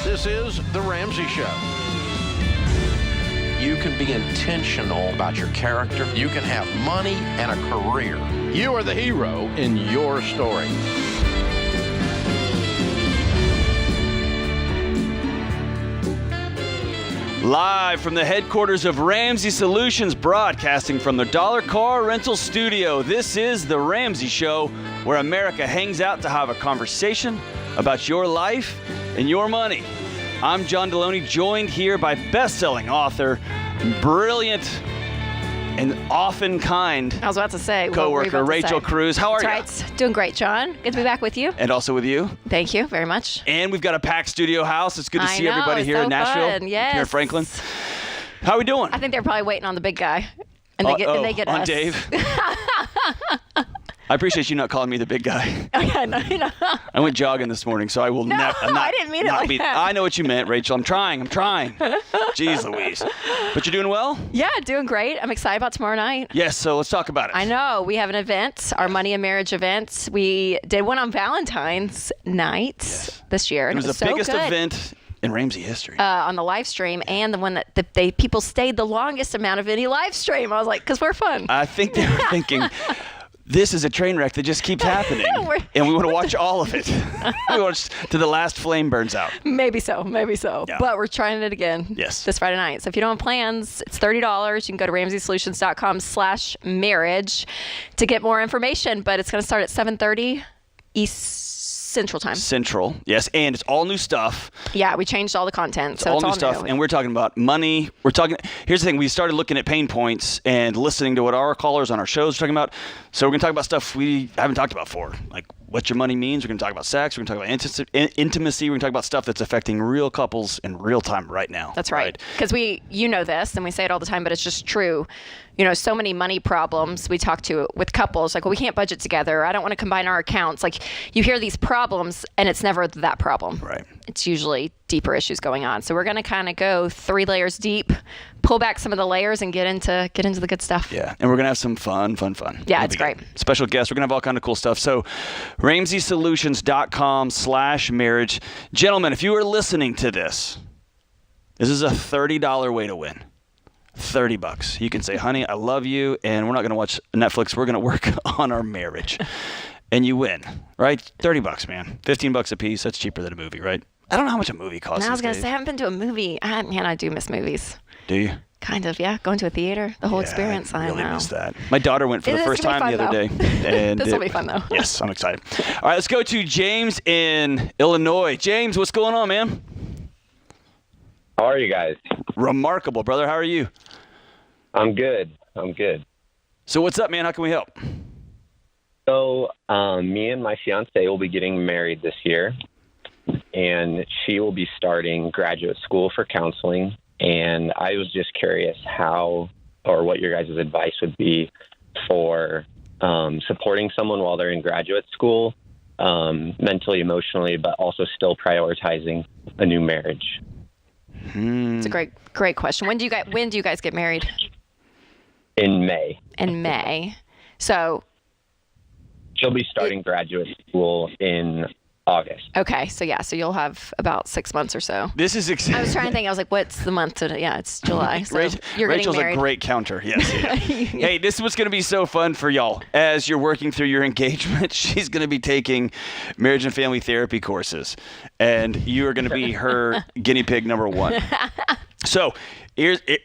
This is The Ramsey Show. You can be intentional about your character. You can have money and a career. You are the hero in your story. Live from the headquarters of Ramsey Solutions, broadcasting from the Dollar Car Rental Studio, this is The Ramsey Show, where America hangs out to have a conversation about your life and your money. I'm John Deloney, joined here by best-selling author, brilliant and often kind I was about to say, co-worker Rachel Cruz. How are you? That's right. Doing great, John. Good to be back with you. And also with you. Thank you very much. And we've got a packed studio house. It's good to see everybody here in Nashville, here in Franklin. How are we doing? I think they're probably waiting on the big guy, and they get on us. Dave. I appreciate you not calling me the big guy. Okay, no. I went jogging this morning, so I will not. I didn't mean it like that. I know what you meant, Rachel. I'm trying. Jeez Louise. But you're doing well? Yeah, doing great. I'm excited about tomorrow night. Yes, so let's talk about it. I know. We have an event, our Money and Marriage event. We did one on Valentine's night this year. It was the so biggest good. event in Ramsey history. On the live stream, and the one that people stayed the longest amount of any live stream. I was like, because we're fun. I think they were thinking, this is a train wreck that just keeps happening, and we want to watch all of it. We watch to the last flame burns out. Maybe so. Yeah. But we're trying it again this Friday night. So if you don't have plans, it's $30. You can go to RamseySolutions.com/marriage to get more information. But it's going to start at 7:30 East Central Time. Central, yes, and it's all new stuff. Yeah, we changed all the content, so all it's new all stuff, new. and we're talking about money. Here's the thing: we started looking at pain points and listening to what our callers on our shows are talking about. So we're going to talk about stuff we haven't talked about before, like what your money means. We're going to talk about sex. We're going to talk about intimacy. We're going to talk about stuff that's affecting real couples in real time right now. That's right. Because you know this, and we say it all the time, but it's just true. so many money problems we talk to with couples, like, well, we can't budget together. I don't want to combine our accounts. Like, you hear these problems and it's never that problem. Right. It's usually deeper issues going on. So we're going to kind of go 3 layers deep, pull back some of the layers and get into the good stuff. Yeah. And we're going to have some fun. Yeah, it's great. Special guests. We're going to have all kind of cool stuff. So RamseySolutions.com/marriage. Gentlemen, if you are listening to this is a $30 way to win. $30. You can say, honey, I love you, and we're not going to watch Netflix. We're going to work on our marriage. And you win, right? $30, man. $15 a piece. That's cheaper than a movie, right? I don't know how much a movie costs. I was going to say, I haven't been to a movie. Man, I do miss movies. Do you? Kind of, yeah. Going to a theater, the whole experience. I really know. miss that. My daughter went for the first time the other day. And this will be fun, though. Yes, I'm excited. All right, let's go to James in Illinois. James, what's going on, man? How are you guys? Remarkable, brother. How are you? I'm good. So what's up, man? How can we help? So me and my fiance will be getting married this year, and she will be starting graduate school for counseling. And I was just curious how or what your guys' advice would be for supporting someone while they're in graduate school, mentally, emotionally, but also still prioritizing a new marriage. It's a great question. When do you guys get married? In May. In May. So she'll be starting graduate school in August. Okay, so you'll have about 6 months or so. This is I was trying to think. I was like, what's the month today? Yeah, it's July. So Rachel's a great counter. Yes. Yeah. Hey, this is what's going to be so fun for y'all. As you're working through your engagement, she's going to be taking marriage and family therapy courses, and you are going to be her guinea pig number 1. So here's it.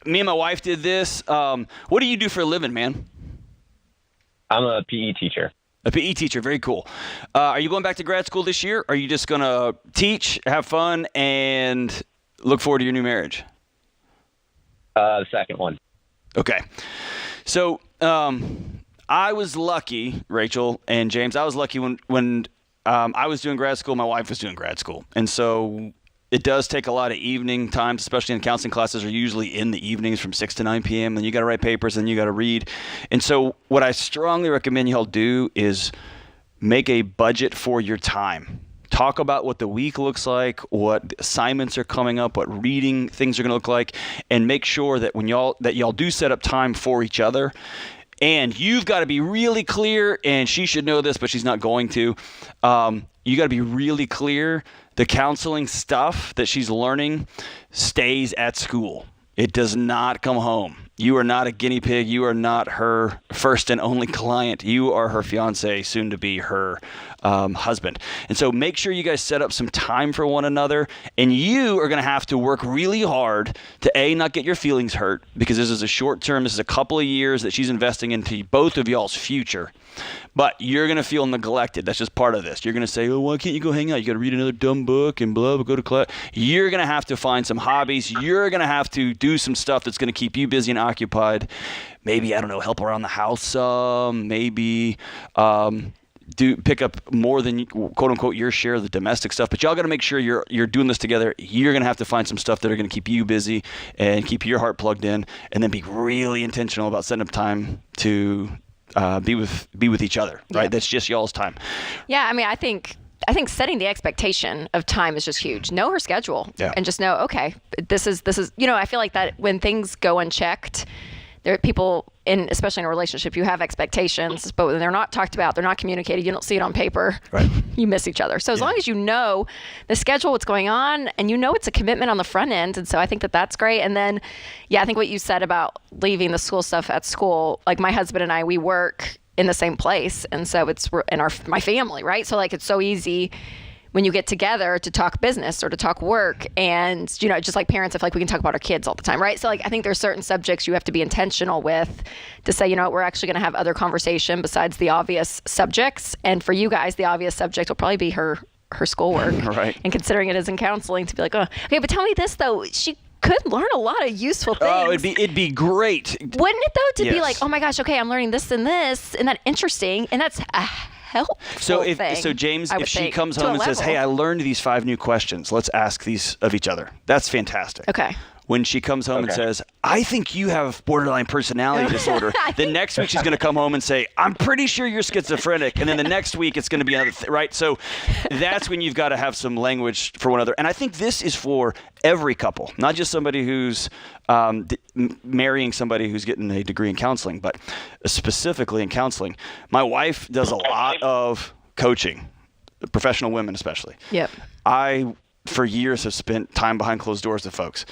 Me and my wife did this. What do you do for a living, man? I'm a PE teacher. A PE teacher, very cool. Are you going back to grad school this year? Or are you just going to teach, have fun, and look forward to your new marriage? The second one. Okay. So I was lucky, Rachel and James, I was lucky when I was doing grad school, my wife was doing grad school. And so it does take a lot of evening times, especially in counseling classes are usually in the evenings from 6 to 9 p.m. Then you got to write papers and you got to read. And so what I strongly recommend y'all do is make a budget for your time. Talk about what the week looks like, what assignments are coming up, what reading things are going to look like, and make sure that y'all do set up time for each other. And you've got to be really clear, and she should know this, but she's not going to. You got to be really clear. The counseling stuff that she's learning stays at school. It does not come home. You are not a guinea pig. You are not her first and only client. You are her fiance, soon to be her husband. And so make sure you guys set up some time for one another. And you are going to have to work really hard to not get your feelings hurt, because this is a short term. This is a couple of years that she's investing into both of y'all's future. But you're going to feel neglected. That's just part of this. You're going to say, oh, why can't you go hang out? You got to read another dumb book and blah, blah, go to class. You're going to have to find some hobbies. You're going to have to do some stuff that's going to keep you busy and occupied. Maybe, I don't know, help around the house some. Maybe pick up more than, quote unquote, your share of the domestic stuff. But y'all got to make sure you're doing this together. You're going to have to find some stuff that are going to keep you busy and keep your heart plugged in, and then be really intentional about setting up time to be with each other, right? Yeah. That's just y'all's time. Yeah, I mean, I think setting the expectation of time is just huge. Know her schedule, and just know, okay, this is. I feel like that when things go unchecked, there are people especially in a relationship, you have expectations, but when they're not talked about, they're not communicated, you don't see it on paper, right? You miss each other. So as long as you know the schedule, what's going on, and you know it's a commitment on the front end, and so I think that's great. And then, I think what you said about leaving the school stuff at school, like my husband and I, we work in the same place, and so it's in my family, right? So like it's so easy when you get together to talk business or to talk work, and just like parents, I feel like we can talk about our kids all the time, right? So like I think there's certain subjects you have to be intentional with to say, we're actually going to have other conversation besides the obvious subjects. And for you guys, the obvious subject will probably be her schoolwork, right? And considering it is in counseling, to be like, oh, okay, but tell me this though, she could learn a lot of useful things. Oh, it'd be great, wouldn't it though, to be like, oh my gosh, okay, I'm learning this and this, and that interesting, and that's helpful. So James, if she comes home and says, hey, I learned these 5 new questions, let's ask these of each other. That's fantastic. Okay. when she comes home and says, I think you have borderline personality disorder. The next week she's going to come home and say, I'm pretty sure you're schizophrenic. And then the next week it's going to be another right? So that's when you've got to have some language for one another. And I think this is for every couple, not just somebody who's marrying somebody who's getting a degree in counseling, but specifically in counseling. My wife does a lot of coaching, professional women especially. Yep. I, for years, have spent time behind closed doors with folks.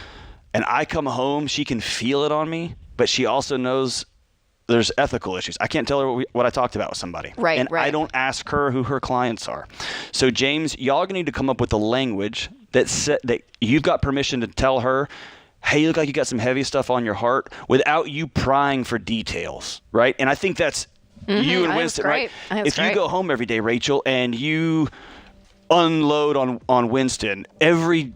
And I come home, she can feel it on me, but she also knows there's ethical issues. I can't tell her what I talked about with somebody. Right, and I don't ask her who her clients are. So, James, y'all are going to need to come up with a language that you've got permission to tell her, hey, you look like you got some heavy stuff on your heart, without you prying for details, right? And I think that's you and Winston, right? If you go home every day, Rachel, and you unload on Winston, every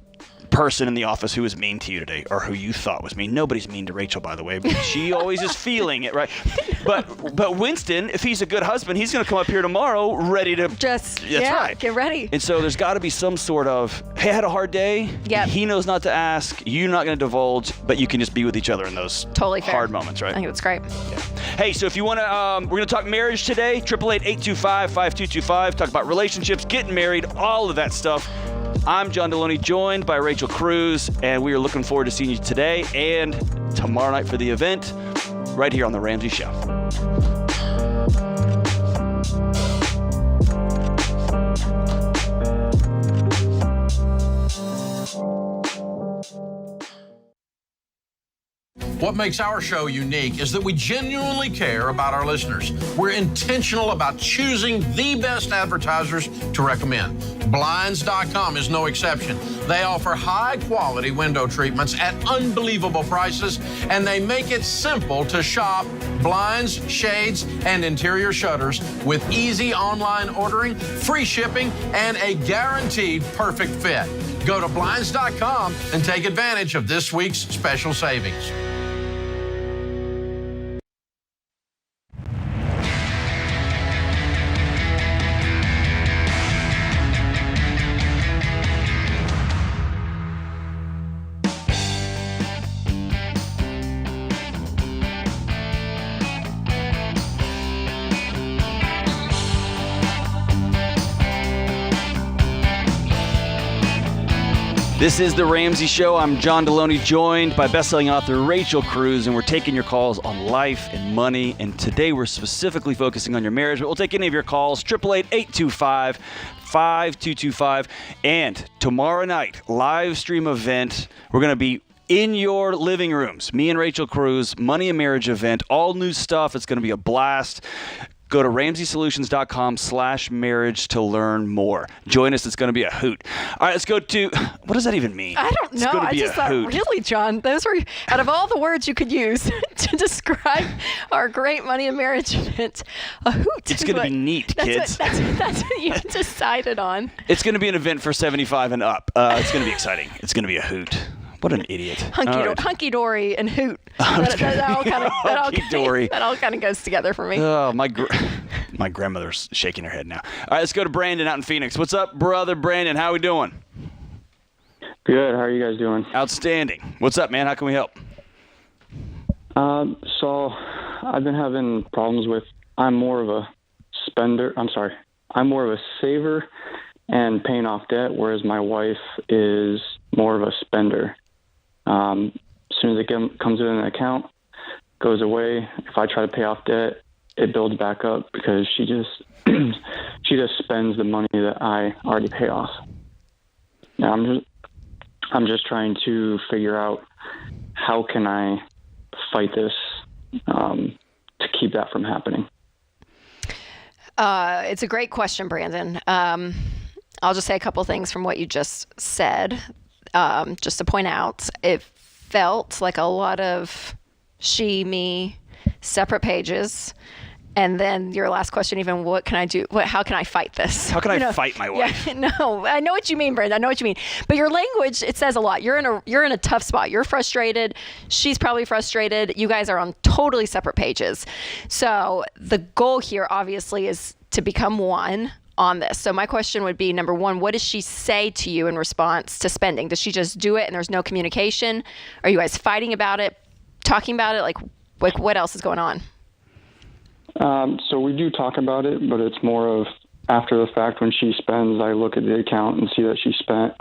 person in the office who was mean to you today or who you thought was mean. Nobody's mean to Rachel, by the way, but she always is feeling it, right? But Winston, if he's a good husband, he's going to come up here tomorrow ready to just right. Get ready. And so there's got to be some sort of, hey, I had a hard day. Yep. He knows not to ask. You're not going to divulge, but you can just be with each other in those hard moments, right? I think that's great. Yeah. Hey, so if you want to, we're going to talk marriage today. 888-825-5225. Talk about relationships, getting married, all of that stuff. I'm John Deloney, joined by Rachel Cruz, and we are looking forward to seeing you today and tomorrow night for the event right here on The Ramsey Show. What makes our show unique is that we genuinely care about our listeners. We're intentional about choosing the best advertisers to recommend. Blinds.com is no exception. They offer high-quality window treatments at unbelievable prices, and they make it simple to shop blinds, shades, and interior shutters with easy online ordering, free shipping, and a guaranteed perfect fit. Go to Blinds.com and take advantage of this week's special savings. This is The Ramsey Show. I'm John Deloney, joined by best-selling author Rachel Cruz, and we're taking your calls on life and money. And today we're specifically focusing on your marriage, but we'll take any of your calls, 888-825-5225. And tomorrow night, live stream event, we're going to be in your living rooms. Me and Rachel Cruz, money and marriage event, all new stuff. It's going to be a blast. Go to RamseySolutions.com/marriage to learn more. Join us. It's going to be a hoot. All right, let's go to, what does that even mean? I don't know. I just thought, really, John, those were, out of all the words you could use to describe our great money and marriage event, a hoot. It's going to be neat, kids. That's what you decided on. It's going to be an event for 75 and up. It's going to be exciting. It's going to be a hoot. What an idiot. Hunky-dory and hoot. That all kind of goes together for me. Oh, my grandmother's shaking her head now. All right, let's go to Brandon out in Phoenix. What's up, brother Brandon? How we doing? Good. How are you guys doing? Outstanding. What's up, man? How can we help? So I've been having problems with, I'm more of a saver and paying off debt, whereas my wife is more of a spender. As soon as it comes in an account, goes away. If I try to pay off debt, it builds back up because she just spends the money that I already pay off. Now I'm just trying to figure out how can I fight this to keep that from happening. It's a great question, Brandon. I'll just say a couple things from what you just said. Just to point out, it felt like a lot of she, me, separate pages. And then your last question, even, what can I do? How can I fight this? How can I fight my wife? Yeah, no, I know what you mean, Brandon. I know what you mean. But your language, it says a lot. You're in a tough spot. You're frustrated. She's probably frustrated. You guys are on totally separate pages. So the goal here, obviously, is to become one on this. So my question would be, number one, what does she say to you in response to spending? Does she just do it and there's no communication? Are you guys fighting about it, talking about it? Like what else is going on? So we do talk about it, but it's more of after the fact. When she spends, I look at the account and see that she spent.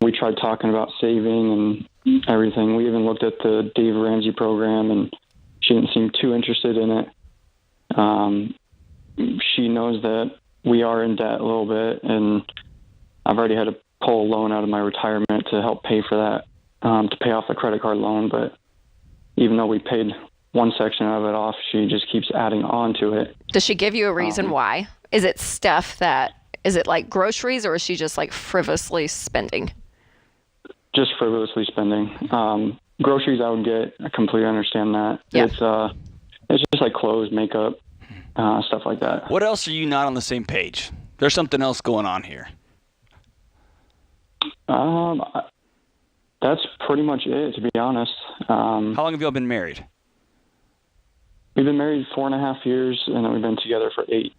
We tried talking about saving and everything. We even looked at the Dave Ramsey program, and she didn't seem too interested in it. She knows that we are in debt a little bit, and I've already had to pull a loan out of my retirement to help pay for that, to pay off the credit card loan. But even though we paid one section of it off, she just keeps adding on to it. Does she give you a reason why? Is it is it like groceries, or is she just like frivolously spending? Just frivolously spending. Groceries I would get. I completely understand that. Yeah. It's just like clothes, makeup, stuff like that. What else are you not on the same page? There's something else going on here. That's pretty much it, to be honest. How long have y'all been married? We've been married 4.5 years, and then we've been together for 8.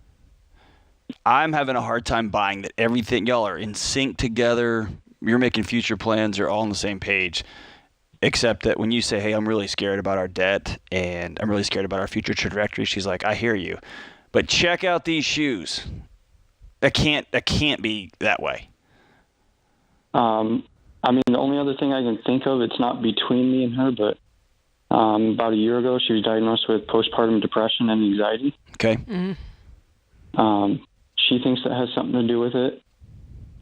I'm having a hard time buying that everything, y'all are in sync together. You're making future plans. You're all on the same page. Except that when you say, hey, I'm really scared about our debt and I'm really scared about our future trajectory, she's like, I hear you. But check out these shoes. That can't be that way. I mean, the only other thing I can think of, it's not between me and her, but about a year ago, she was diagnosed with postpartum depression and anxiety. Okay. Mm-hmm. She thinks that has something to do with it.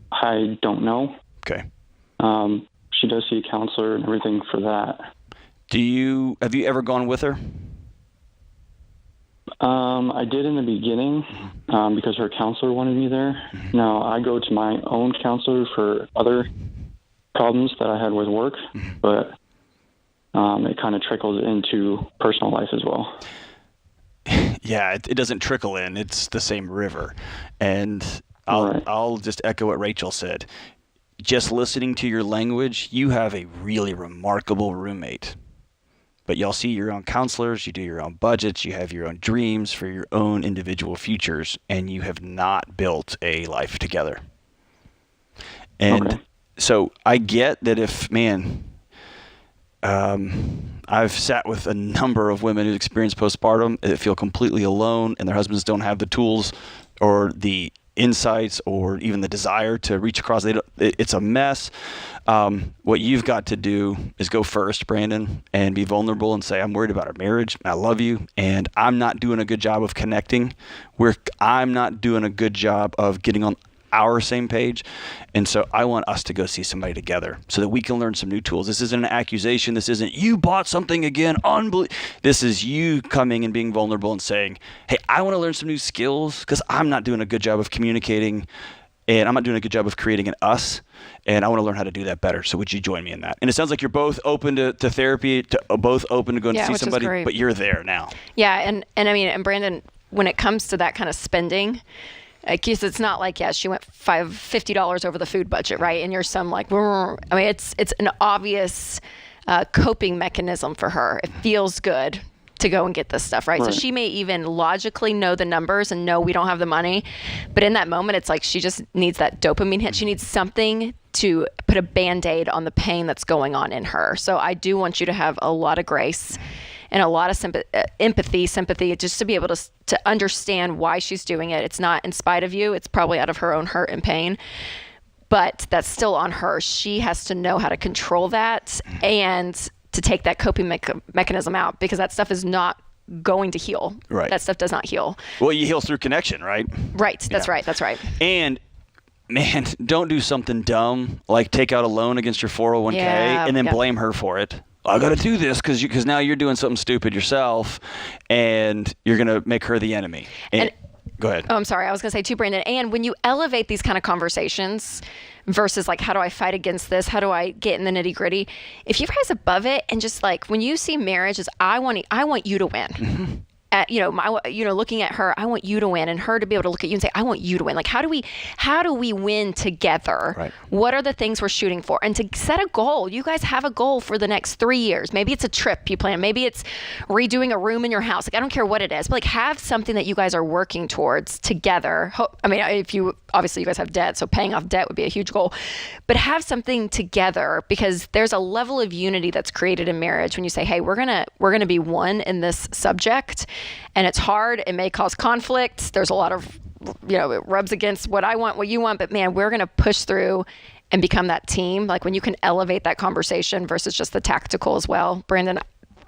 I don't know. Okay. She does see a counselor and everything for that. Have you ever gone with her? I did in the beginning because her counselor wanted me there. Now, I go to my own counselor for other problems that I had with work, but it kind of trickles into personal life as well. Yeah, it doesn't trickle in. It's the same river. And I'll just echo what Rachel said. Just listening to your language, you have a really remarkable roommate. But y'all see your own counselors, you do your own budgets, you have your own dreams for your own individual futures, and you have not built a life together. And so I get that I've sat with a number of women who experience postpartum that feel completely alone, and their husbands don't have the tools or the insights or even the desire to reach across. It's a mess. What you've got to do is go first, Brandon, and be vulnerable and say, I'm worried about our marriage. I love you, and I'm not doing a good job of connecting. I'm not doing a good job of getting on our same page. And so I want us to go see somebody together so that we can learn some new tools. This isn't an accusation. This isn't you bought something again. This is you coming and being vulnerable and saying, hey, I want to learn some new skills because I'm not doing a good job of communicating and I'm not doing a good job of creating an us. And I want to learn how to do that better. So would you join me in that? And it sounds like you're both open to therapy, both open to going to see somebody, but you're there now. Yeah. And I mean, and Brandon, when it comes to that kind of spending, because it's not like, she went $50 over the food budget, right? And you're it's an obvious coping mechanism for her. It feels good to go and get this stuff, right? So she may even logically know the numbers and know we don't have the money. But in that moment, it's like she just needs that dopamine hit. She needs something to put a Band-Aid on the pain that's going on in her. So I do want you to have a lot of grace and a lot of sympathy, just to be able to understand why she's doing it. It's not in spite of you. It's probably out of her own hurt and pain, but that's still on her. She has to know how to control that and to take that coping mechanism out, because that stuff is not going to heal. Right. That stuff does not heal. Well, you heal through connection, right? Right. That's right. That's right. And man, don't do something dumb like take out a loan against your 401k and then blame her for it. I got to do this because now you're doing something stupid yourself, and you're going to make her the enemy. And go ahead. Oh, I'm sorry. I was going to say too, Brandon, and when you elevate these kind of conversations versus like, how do I fight against this? How do I get in the nitty gritty? If you guys above it and just like, when you see marriage as I want you to win. Mm-hmm. at, looking at her, I want you to win, and her to be able to look at you and say, I want you to win. Like, how do we win together? Right. What are the things we're shooting for? And to set a goal. You guys have a goal for the next 3 years. Maybe it's a trip you plan. Maybe it's redoing a room in your house. Like, I don't care what it is, but like, have something that you guys are working towards together. I mean, obviously you guys have debt, so paying off debt would be a huge goal, but have something together, because there's a level of unity that's created in marriage when you say, hey, we're gonna be one in this subject. And it's hard. It may cause conflict. There's a lot of, it rubs against what I want, what you want. But man, we're going to push through and become that team. Like, when you can elevate that conversation versus just the tactical as well, Brandon,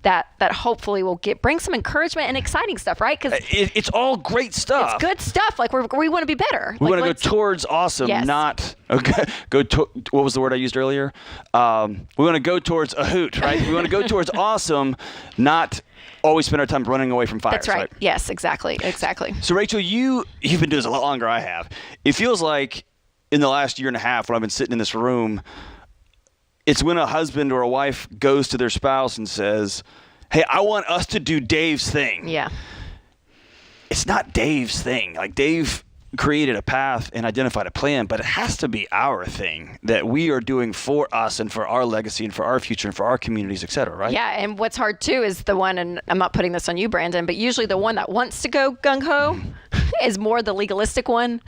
that hopefully will bring some encouragement and exciting stuff, right? Because it's all great stuff. It's good stuff. Like, we want to be better. We want to go towards awesome, Yes. not what was the word I used earlier? We want to go towards a hoot, right? We want to go towards awesome, not always spend our time running away from fires. That's right. Yes, exactly. So Rachel, you've been doing this a lot longer than I have. It feels like in the last year and a half when I've been sitting in this room, it's when a husband or a wife goes to their spouse and says, hey, I want us to do Dave's thing. Yeah. It's not Dave's thing. Like, Dave created a path and identified a plan, but it has to be our thing that we are doing for us and for our legacy and for our future and for our communities, et cetera, right? Yeah, and what's hard too is the one, and I'm not putting this on you, Brandon, but usually the one that wants to go gung-ho is more the legalistic one.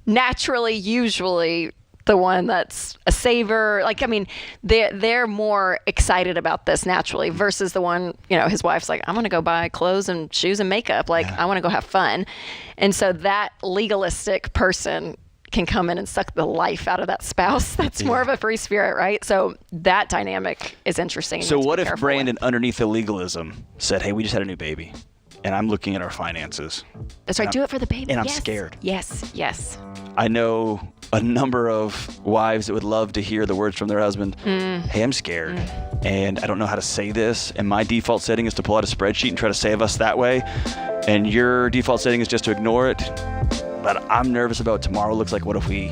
Naturally, usually the one that's a saver. Like, I mean, they're more excited about this naturally versus the one, his wife's like, I'm going to go buy clothes and shoes and makeup. Like, I want to go have fun. And so that legalistic person can come in and suck the life out of that spouse. That's more of a free spirit, right? So that dynamic is interesting. So what if Brandon, underneath the legalism, said, hey, we just had a new baby, and I'm looking at our finances. That's right. Do it for the baby. And I'm Yes. scared. Yes. I know a number of wives that would love to hear the words from their husband. Hey, I'm scared, and I don't know how to say this, and my default setting is to pull out a spreadsheet and try to save us that way, and your default setting is just to ignore it. But I'm nervous about tomorrow. Looks like, what if we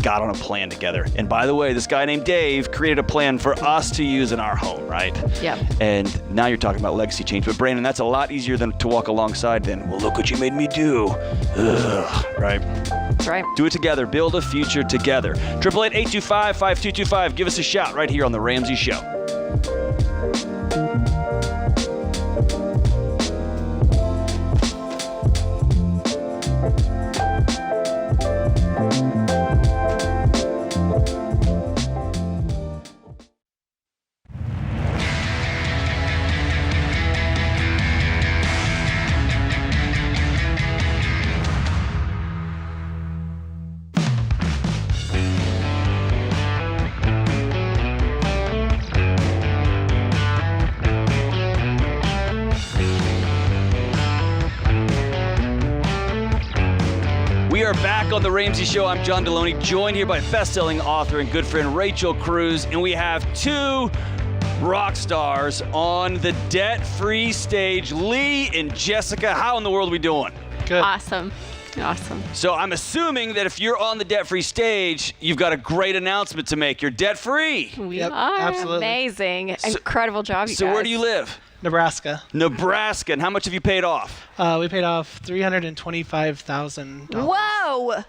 got on a plan together? And by the way, this guy named Dave created a plan for us to use in our home, right? Yeah. And now you're talking about legacy change. But Brandon, that's a lot easier than to walk alongside than, well, look what you made me do. Ugh, right? That's right. Do it together. Build a future together. 888-825-5225. Give us a shout right here on The Ramsey Show. We are back on The Ramsey Show. I'm John Deloney, joined here by best-selling author and good friend Rachel Cruz, and we have two rock stars on the debt-free stage, Lee and Jessica. How in the world are we doing? Good. Awesome. So I'm assuming that if you're on the debt-free stage, you've got a great announcement to make. You're debt-free. We are. Absolutely. Amazing. Incredible job, you guys. So where do you live? Nebraska. Nebraska. And how much have you paid off? We paid off $325,000. Whoa!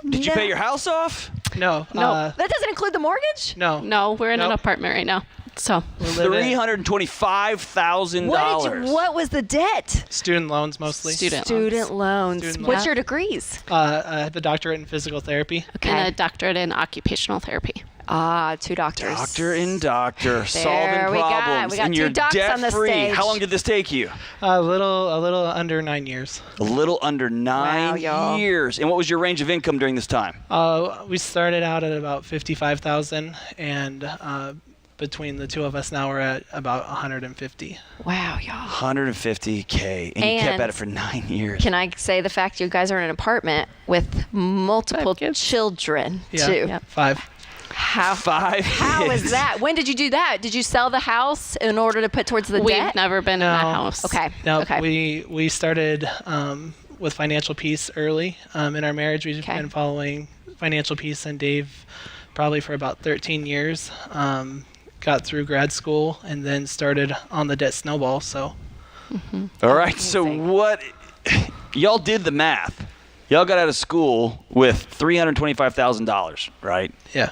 Did you pay your house off? No. That doesn't include the mortgage? No, we're in an apartment right now. So $325,000. What was the debt? Student loans mostly. Student loans. What's your degrees? I have a doctorate in physical therapy. And a doctorate in occupational therapy. Ah, two doctors. Doctor and doctor, solving we problems. got and two you're docs on the debt-free. stage. How long did this take you? A little under 9 years. A little under 9 years. And what was your range of income during this time? We started out at about $55,000, and between the two of us now we're at about 150. Wow, y'all. 150K, and you kept at it for 9 years. Can I say the fact you guys are in an apartment with multiple children too? Yeah, 5. How 5 How kids. is that? When did you do that? Did you sell the house in order to put towards the debt? We've never been in a house. Okay. No, okay. we started with financial peace early in our marriage. We've been following financial peace and Dave probably for about 13 years. Got through grad school and then started on the debt snowball. So All right. So what? Y'all did the math. Y'all got out of school with $325,000, right? Yeah.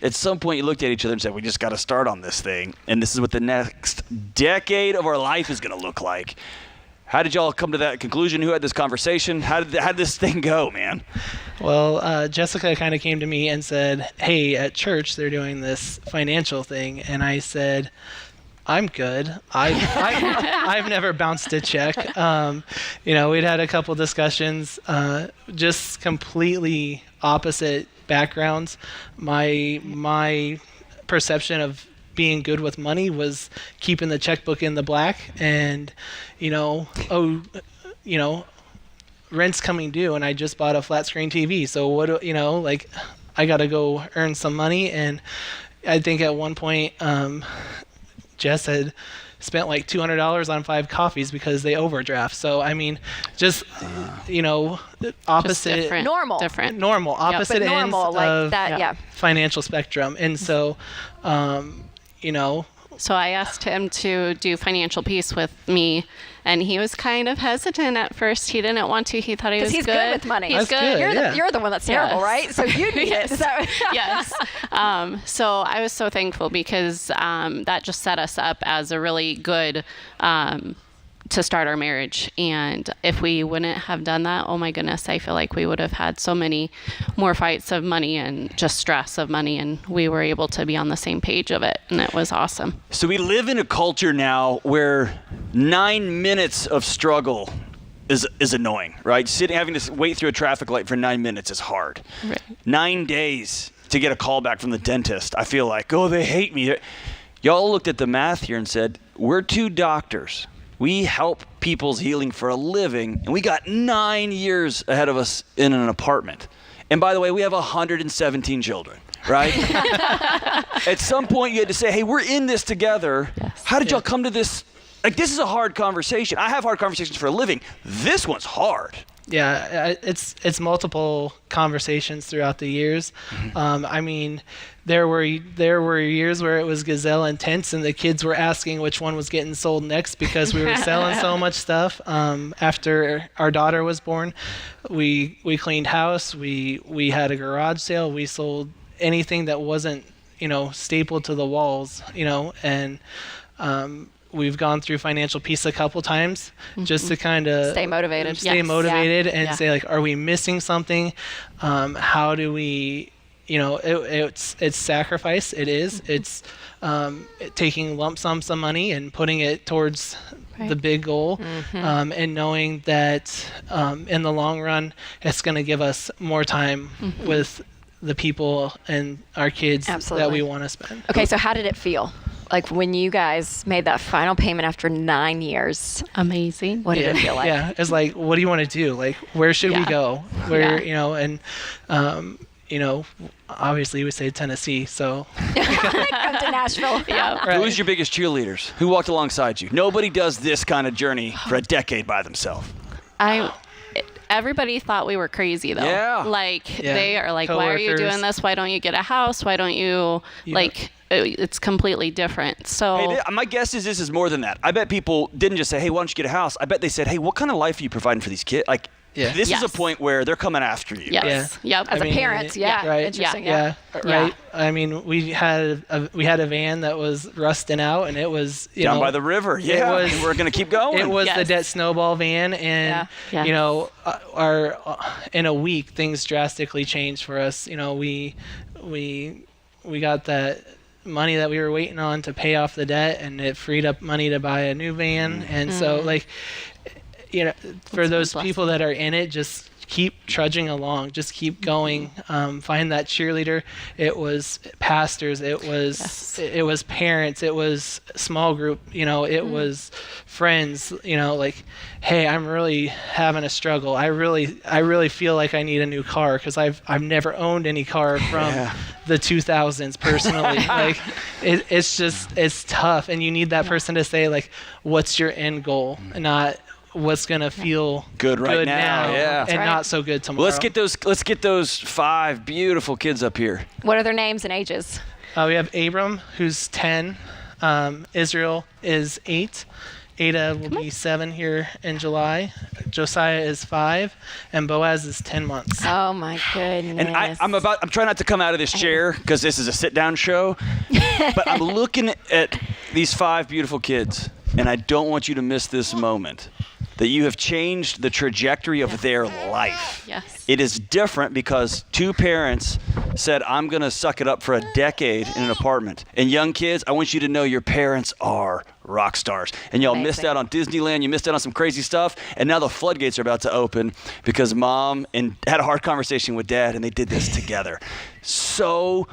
At some point, you looked at each other and said, we just got to start on this thing. And this is what the next decade of our life is going to look like. How did y'all come to that conclusion? Who had this conversation? How did this thing go, man? Well, Jessica kind of came to me and said, hey, at church, they're doing this financial thing. And I said, I'm good. I've never bounced a check. We'd had a couple discussions, just completely opposite backgrounds. My perception of being good with money was keeping the checkbook in the black, and rent's coming due, and I just bought a flat screen TV. So I got to go earn some money. And I think at one point, Jess had spent like $200 on 5 coffees because they overdraft. So opposite, different. Normal, opposite ends of that, financial spectrum. And so, So I asked him to do financial peace with me, and he was kind of hesitant at first. He didn't want to. He thought he was good. Because he's good with money. He's good. You're the one that's terrible, right? So you need it. So. Yes. So I was so thankful because that just set us up as a really good to start our marriage. And if we wouldn't have done that, oh my goodness, I feel like we would have had so many more fights of money and just stress of money. And we were able to be on the same page of it. And it was awesome. So we live in a culture now where 9 minutes of struggle is annoying, right? Having to wait through a traffic light for 9 minutes is hard. Right. 9 days to get a call back from the dentist. I feel like, oh, they hate me. Y'all looked at the math here and said, we're 2 doctors. We help people's healing for a living, and we got 9 years ahead of us in an apartment. And by the way, we have 117 children, right? At some point, you had to say, hey, we're in this together. Yes. How did y'all come to this? Like, this is a hard conversation. I have hard conversations for a living. This one's hard. Yeah, it's multiple conversations throughout the years. There were years where it was gazelle intense, and the kids were asking which one was getting sold next because we were selling so much stuff. After our daughter was born, we cleaned house. We had a garage sale. We sold anything that wasn't stapled to the walls. And we've gone through financial peace a couple times just to kind of stay motivated and say, like, are we missing something? How do we, it's sacrifice. It is. It's taking lump sums of money and putting it towards the big goal, and knowing that in the long run, it's going to give us more time with the people and our kids that we want to spend. Okay, so how did it feel? Like when you guys made that final payment after 9 years? Amazing. What did it feel like? Yeah, it's like, what do you want to do? Like, where should we go? Where, obviously we say Tennessee, so. Come to Nashville. Yeah. Right. Who was your biggest cheerleaders? Who walked alongside you? Nobody does this kind of journey for a decade by themselves. Everybody thought we were crazy, though. Yeah. They are like, why are you doing this? Why don't you get a house? Why don't you, it's completely different. So hey, my guess is this is more than that. I bet people didn't just say, hey, why don't you get a house? I bet they said, hey, what kind of life are you providing for these kids? This is a point where they're coming after you. Yes. Yeah. Yep. As a parent, right. Interesting. Yeah. Right. We had a van that was rusting out, and it was down by the river. Yeah. We're gonna keep going. It was the debt snowball van, and our in a week things drastically changed for us. We got that money that we were waiting on to pay off the debt, and it freed up money to buy a new van. And so for those people that are in it, just keep trudging along, just keep going. Find that cheerleader. It was pastors, it was parents, it was small group, it was friends, hey, I'm really having a struggle. I really feel like I need a new car because I've never owned any car from the 2000s personally. It's tough, and you need that person to say, like, what's your end goal, not what's gonna feel good right now, and not so good tomorrow. Well, let's get those 5 beautiful kids up here. What are their names and ages? We have Abram, who's 10. Israel is 8. Ada will be 7 here in July. Josiah is 5, and Boaz is 10 months. Oh my goodness! And I'm trying not to come out of this chair because this is a sit-down show, but I'm looking at these 5 beautiful kids, and I don't want you to miss this moment that you have changed the trajectory of their life. Yes. It is different because 2 parents said, I'm going to suck it up for a decade in an apartment. And young kids, I want you to know your parents are rock stars. And y'all missed out on Disneyland. You missed out on some crazy stuff. And now the floodgates are about to open because mom had a hard conversation with dad, and they did this together. So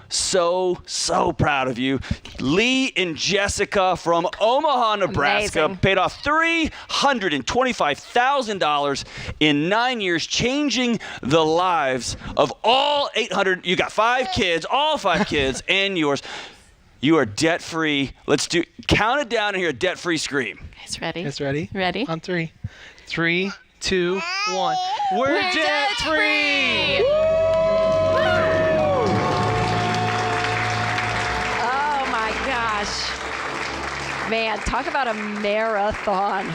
proud of you. Lee and Jessica from Omaha, Nebraska Amazing. paid off $325,000 in 9 years, changing the lives of all 800. You got 5 kids, all 5 kids, and yours. You are debt-free. Let's count it down and hear a debt-free scream. It's ready. It's ready. Ready? On 3. 3, 2, 1. We're debt-free! Oh my gosh. Man, talk about a marathon.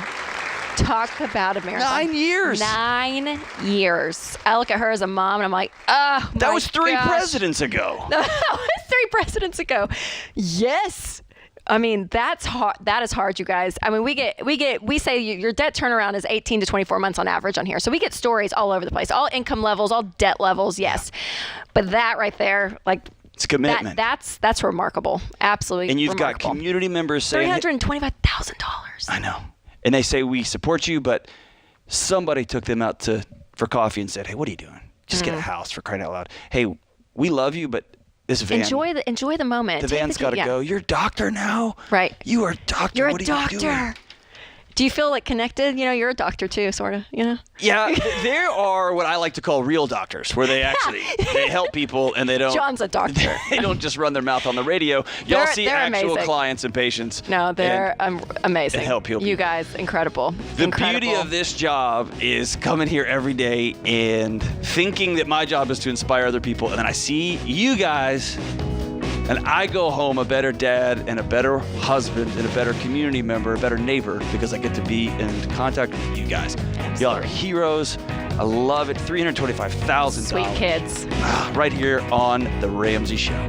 Talk about a marathon. 9 years. 9 years. I look at her as a mom and I'm like, oh, That was 3 gosh. presidents ago. That was 3 presidents ago. Yes. I mean, that's hard. That is hard, you guys. I mean, we say your debt turnaround is 18 to 24 months on average on here. So we get stories all over the place, all income levels, all debt levels. Yes. But that right there, like, it's commitment. That's remarkable. Absolutely. And you've remarkable. got community members saying, $325,000. I know. And they say, we support you, but somebody took them out for coffee and said, hey, what are you doing? Just get a house, for crying out loud. Hey, we love you, but this van. Enjoy the moment. The van's got to go. You're a doctor now. Right. You are a doctor. You're what a are you doing? doctor. Do you feel like connected? You know, you're a doctor too, sort of, you know? Yeah, there are what I like to call real doctors, where they actually they help people and they don't. John's a doctor. They don't just run their mouth on the radio. Y'all see they're actual amazing. clients and patients. No, they're amazing. and help heal You guys, incredible. The Incredible. beauty of this job is coming here every day and thinking that my job is to inspire other people, and then I see you guys. And I go home a better dad and a better husband and a better community member, a better neighbor, because I get to be in contact with you guys. Absolutely. Y'all are heroes. I love it. $325,000. Sweet kids. Right here on The Ramsey Show.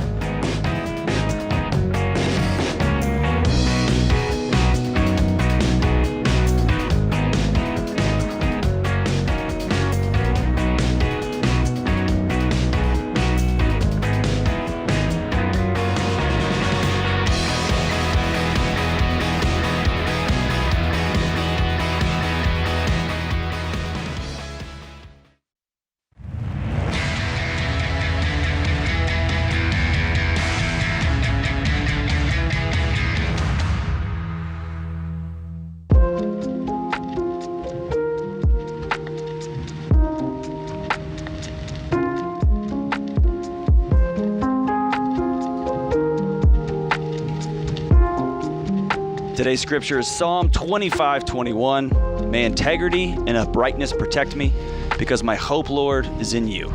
Today's scripture is Psalm 25:21. May integrity and uprightness protect me, because my hope, Lord, is in you.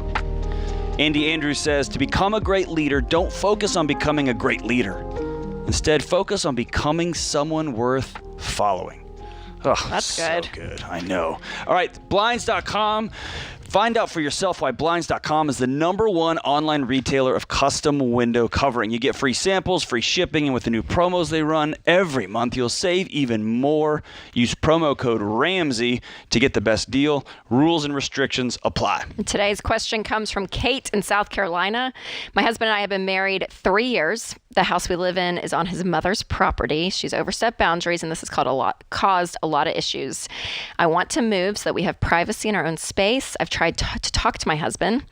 Andy Andrews says, to become a great leader, don't focus on becoming a great leader. Instead, focus on becoming someone worth following. Oh, That's good. So good. I know. All right, Blinds.com. Find out for yourself why Blinds.com is the #1 online retailer of custom window covering. You get free samples, free shipping, and with the new promos they run every month, you'll save even more. Use promo code Ramsey to get the best deal. Rules and restrictions apply. Today's question comes from Kate in South Carolina. My husband and I have been married 3 years. The house we live in is on his mother's property. She's overstepped boundaries, and this has caused a lot of issues. I want to move so that we have privacy in our own space. I've tried to talk to my husband,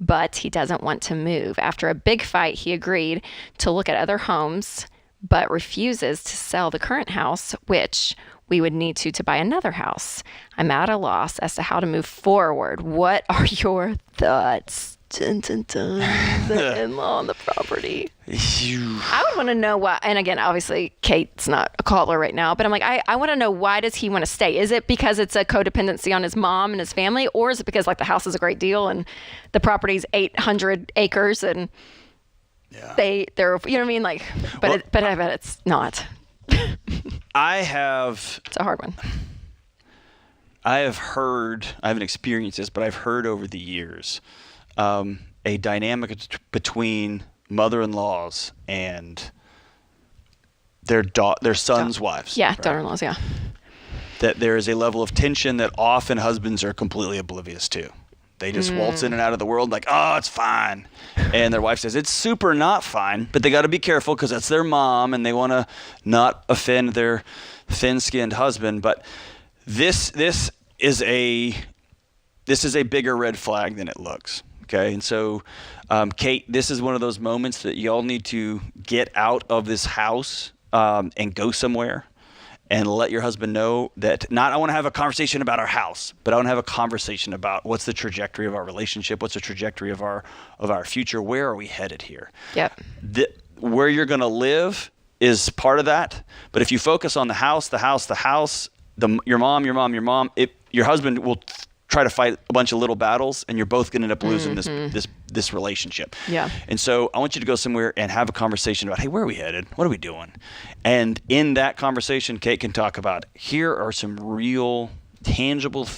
but he doesn't want to move. After a big fight, he agreed to look at other homes, but refuses to sell the current house, which we would need to buy another house. I'm at a loss as to how to move forward. What are your thoughts? Dun, dun, dun. The in-law on the property. I would want to know why, and again, obviously Kate's not a caller right now, but I'm like, I want to know, why does he want to stay? Is it because it's a codependency on his mom and his family, or is it because like the house is a great deal and the property's 800 acres and they're, you know what I mean? Like, but I bet it's not. It's a hard one. I haven't experienced this, but I've heard over the years a dynamic between mother-in-laws and their sons' wives. Yeah, daughter-in-laws, yeah. That there is a level of tension that often husbands are completely oblivious to. They just waltz in and out of the world like, oh, it's fine. And their wife says, it's super not fine, but they got to be careful because that's their mom and they want to not offend their thin-skinned husband. But this is a bigger red flag than it looks. Okay. And so, Kate, this is one of those moments that y'all need to get out of this house and go somewhere. And let your husband know that I want to have a conversation about our house, but I want to have a conversation about what's the trajectory of our relationship, what's the trajectory of our future, where are we headed here? Yep. Where you're going to live is part of that, but if you focus on the house, your mom, your husband will try to fight a bunch of little battles, and you're both going to end up losing this relationship. Yeah. And so I want you to go somewhere and have a conversation about, hey, where are we headed? What are we doing? And in that conversation, Kate can talk about, here are some real, tangible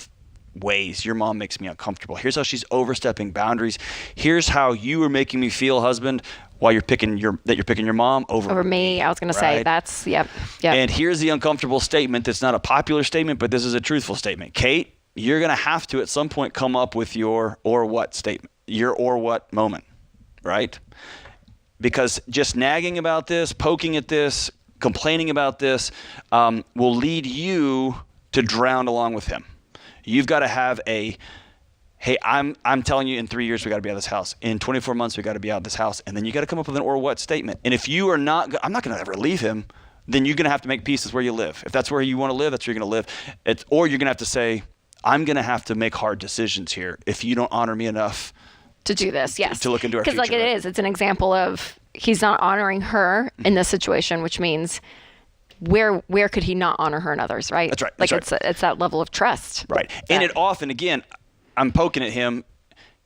ways your mom makes me uncomfortable. Here's how she's overstepping boundaries. Here's how you are making me feel, husband, while you're picking your mom over me. I was going to say that's yep. And here's the uncomfortable statement that's not a popular statement, but this is a truthful statement. Kate, you're going to have to at some point come up with your or what statement, your or what moment, right? Because just nagging about this, poking at this, complaining about this will lead you to drown along with him. You've got to have hey, I'm telling you in 3 years we got to be out of this house. In 24 months we got to be out of this house. And then you got to come up with an or what statement. And if you are not, I'm not going to ever leave him, then you're going to have to make peace where you live. If that's where you want to live, that's where you're going to live. Or you're going to have to say, I'm going to have to make hard decisions here if you don't honor me enough to do this. Yes. To look into our future. Because it's an example of he's not honoring her in this situation, which means where could he not honor her and others, right? That's right. Like it's that level of trust. Right. And it often, again, I'm poking at him.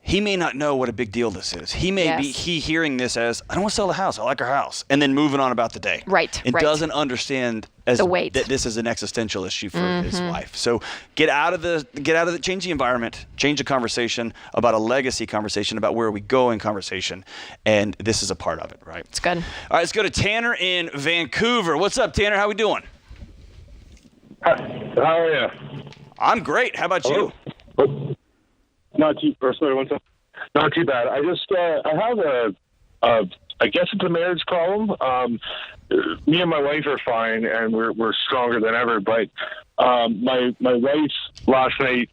He may not know what a big deal this is. He may be hearing this as, I don't want to sell the house. I like our house. And then moving on about the day. Right. And doesn't understand the weight that this is an existential issue for his wife. So change the environment, change the conversation about a legacy conversation, about where are we going conversation. And this is a part of it, right? It's good. All right, let's go to Tanner in Vancouver. What's up, Tanner? How we doing? How are you? I'm great. How about you? Not too bad. I just I have I guess it's a marriage problem. Me and my wife are fine, and we're stronger than ever. But my wife last night,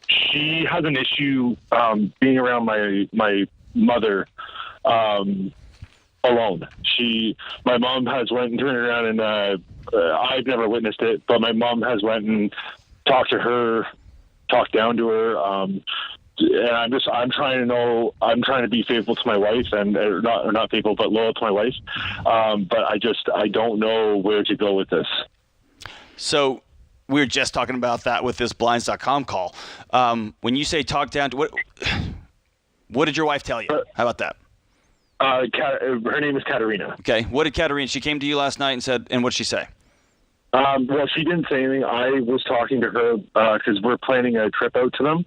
she has an issue being around my mother alone. My mom has went and turned around, and I've never witnessed it, but my mom has went and talked down to her, and I'm trying to be faithful to my wife, and not faithful, but loyal to my wife. But I don't know where to go with this. So we were just talking about that with this blinds.com call. When you say talk down to what did your wife tell you? How about that? Her name is Katerina. Okay. What did Katerina? She came to you last night and said, and what did she say? Well, she didn't say anything. I was talking to her because we're planning a trip out to them.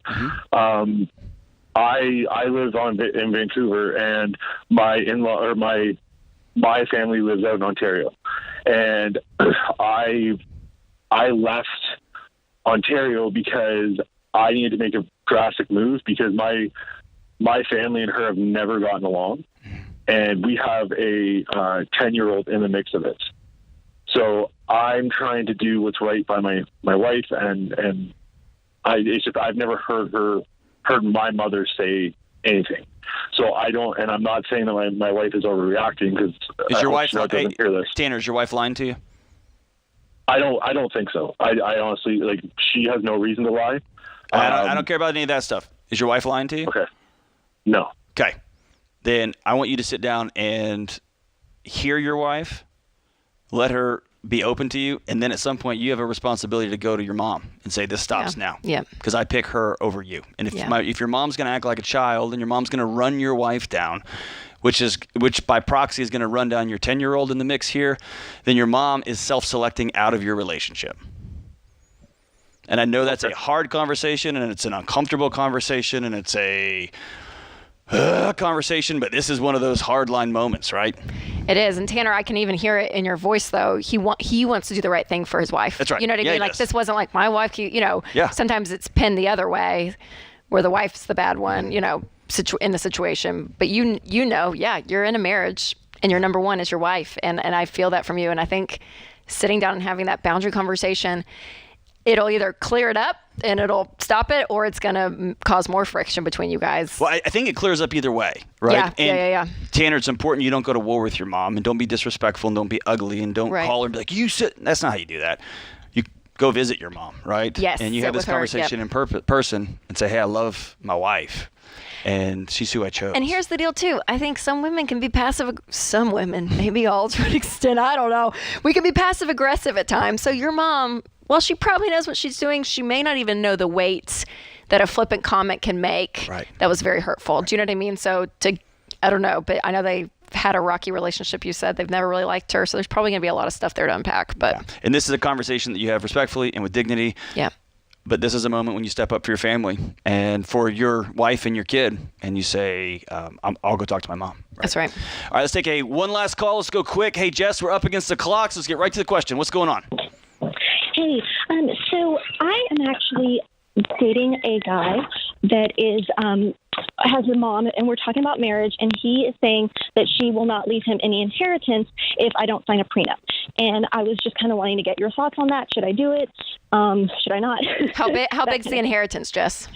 Mm-hmm. I live in Vancouver, and my in-law or my family lives out in Ontario, and I left Ontario because I needed to make a drastic move because my family and her have never gotten along, and we have a 10-year-old in the mix of it. So I'm trying to do what's right by my wife, and I've never heard my mother say anything. So I don't, and I'm not saying that my wife is overreacting because is your wife doesn't hear this. Tanner, is your wife lying to you? I don't think so. I honestly, she has no reason to lie. I don't care about any of that stuff. Is your wife lying to you? Okay. No. Okay. Then I want you to sit down and hear your wife. Let her be open to you, and then at some point you have a responsibility to go to your mom and say, this stops now. Yeah. Because I pick her over you. And if your mom's going to act like a child and your mom's going to run your wife down, which by proxy is going to run down your 10-year-old in the mix here, then your mom is self-selecting out of your relationship. And I know that's a hard conversation, and it's an uncomfortable conversation, and it's a conversation, but this is one of those hardline moments, right? It is. And Tanner, I can even hear it in your voice, though. He wants to do the right thing for his wife. That's right. You know what I mean? Like, this wasn't like my wife, sometimes it's pinned the other way where the wife's the bad one, in the situation. But you're in a marriage and your number one is your wife. And I feel that from you. And I think sitting down and having that boundary conversation, it'll either clear it up and it'll stop it, or it's going to cause more friction between you guys. Well, I think it clears up either way, right? Yeah. Tanner, it's important you don't go to war with your mom, and don't be disrespectful, and don't be ugly, and don't call her and be like, you sit. That's not how you do that. You go visit your mom, right? Yes. And you have this conversation in person and say, hey, I love my wife, and she's who I chose. And here's the deal, too. I think some women can be some women, maybe all to an extent, I don't know. We can be passive-aggressive at times. So your mom, well, she probably knows what she's doing. She may not even know the weight that a flippant comment can make. Right. That was very hurtful. Do you know what I mean? So I don't know, but I know they had a rocky relationship. You said they've never really liked her. So there's probably going to be a lot of stuff there to unpack. But And this is a conversation that you have respectfully and with dignity. Yeah. But this is a moment when you step up for your family and for your wife and your kid, and you say, I'll go talk to my mom. Right? That's right. All right, let's take one last call. Let's go quick. Hey, Jess, we're up against the clock, so let's get right to the question. What's going on? Hey, so I am actually dating a guy that has a mom, and we're talking about marriage, and he is saying that she will not leave him any inheritance if I don't sign a prenup. And I was just kind of wanting to get your thoughts on that. Should I do it? Should I not? How big's the inheritance, Jess?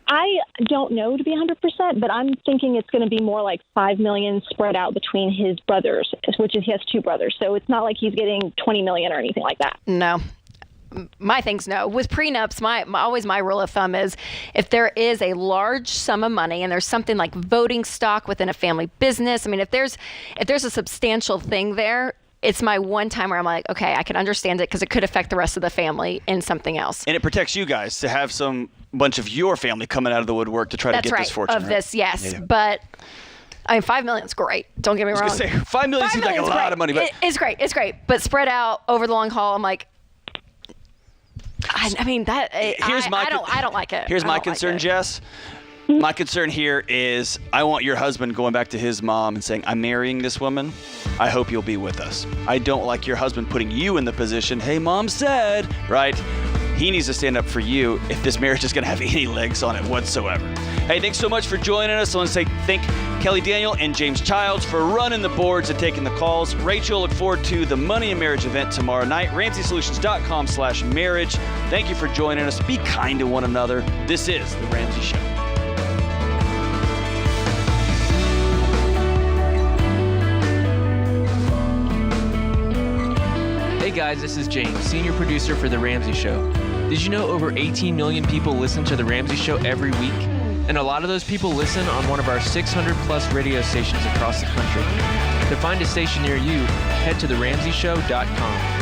I don't know, to be 100%, but I'm thinking it's going to be more like $5 million spread out between his brothers, which is he has two brothers. So it's not like he's getting $20 million or anything like that. No. My thing's no. With prenups, my rule of thumb is if there is a large sum of money and there's something like voting stock within a family business, I mean, if there's a substantial thing there, it's my one time where I'm like, okay, I can understand it because it could affect the rest of the family in something else. And it protects you guys to have some bunch of your family coming out of the woodwork to try to get this fortune. This, yes. Yeah. But I mean, $5 million is great. Don't get me wrong. I was going to say, $5 million seems like a lot of money. But it's great. It's great. But spread out over the long haul, I'm like, I mean, that I don't like it. Here's my concern, Jess. My concern here is I want your husband going back to his mom and saying, I'm marrying this woman. I hope you'll be with us. I don't like your husband putting you in the position, hey, mom said, right? He needs to stand up for you if this marriage is going to have any legs on it whatsoever. Hey, thanks so much for joining us. I want to say thank Kelly Daniel and James Childs for running the boards and taking the calls. Rachel, look forward to the Money and Marriage event tomorrow night. RamseySolutions.com/marriage. Thank you for joining us. Be kind to one another. This is The Ramsey Show. Hey guys, this is James, senior producer for The Ramsey Show. Did you know over 18 million people listen to The Ramsey Show every week? And a lot of those people listen on one of our 600 plus radio stations across the country. To find a station near you, head to TheRamseyShow.com.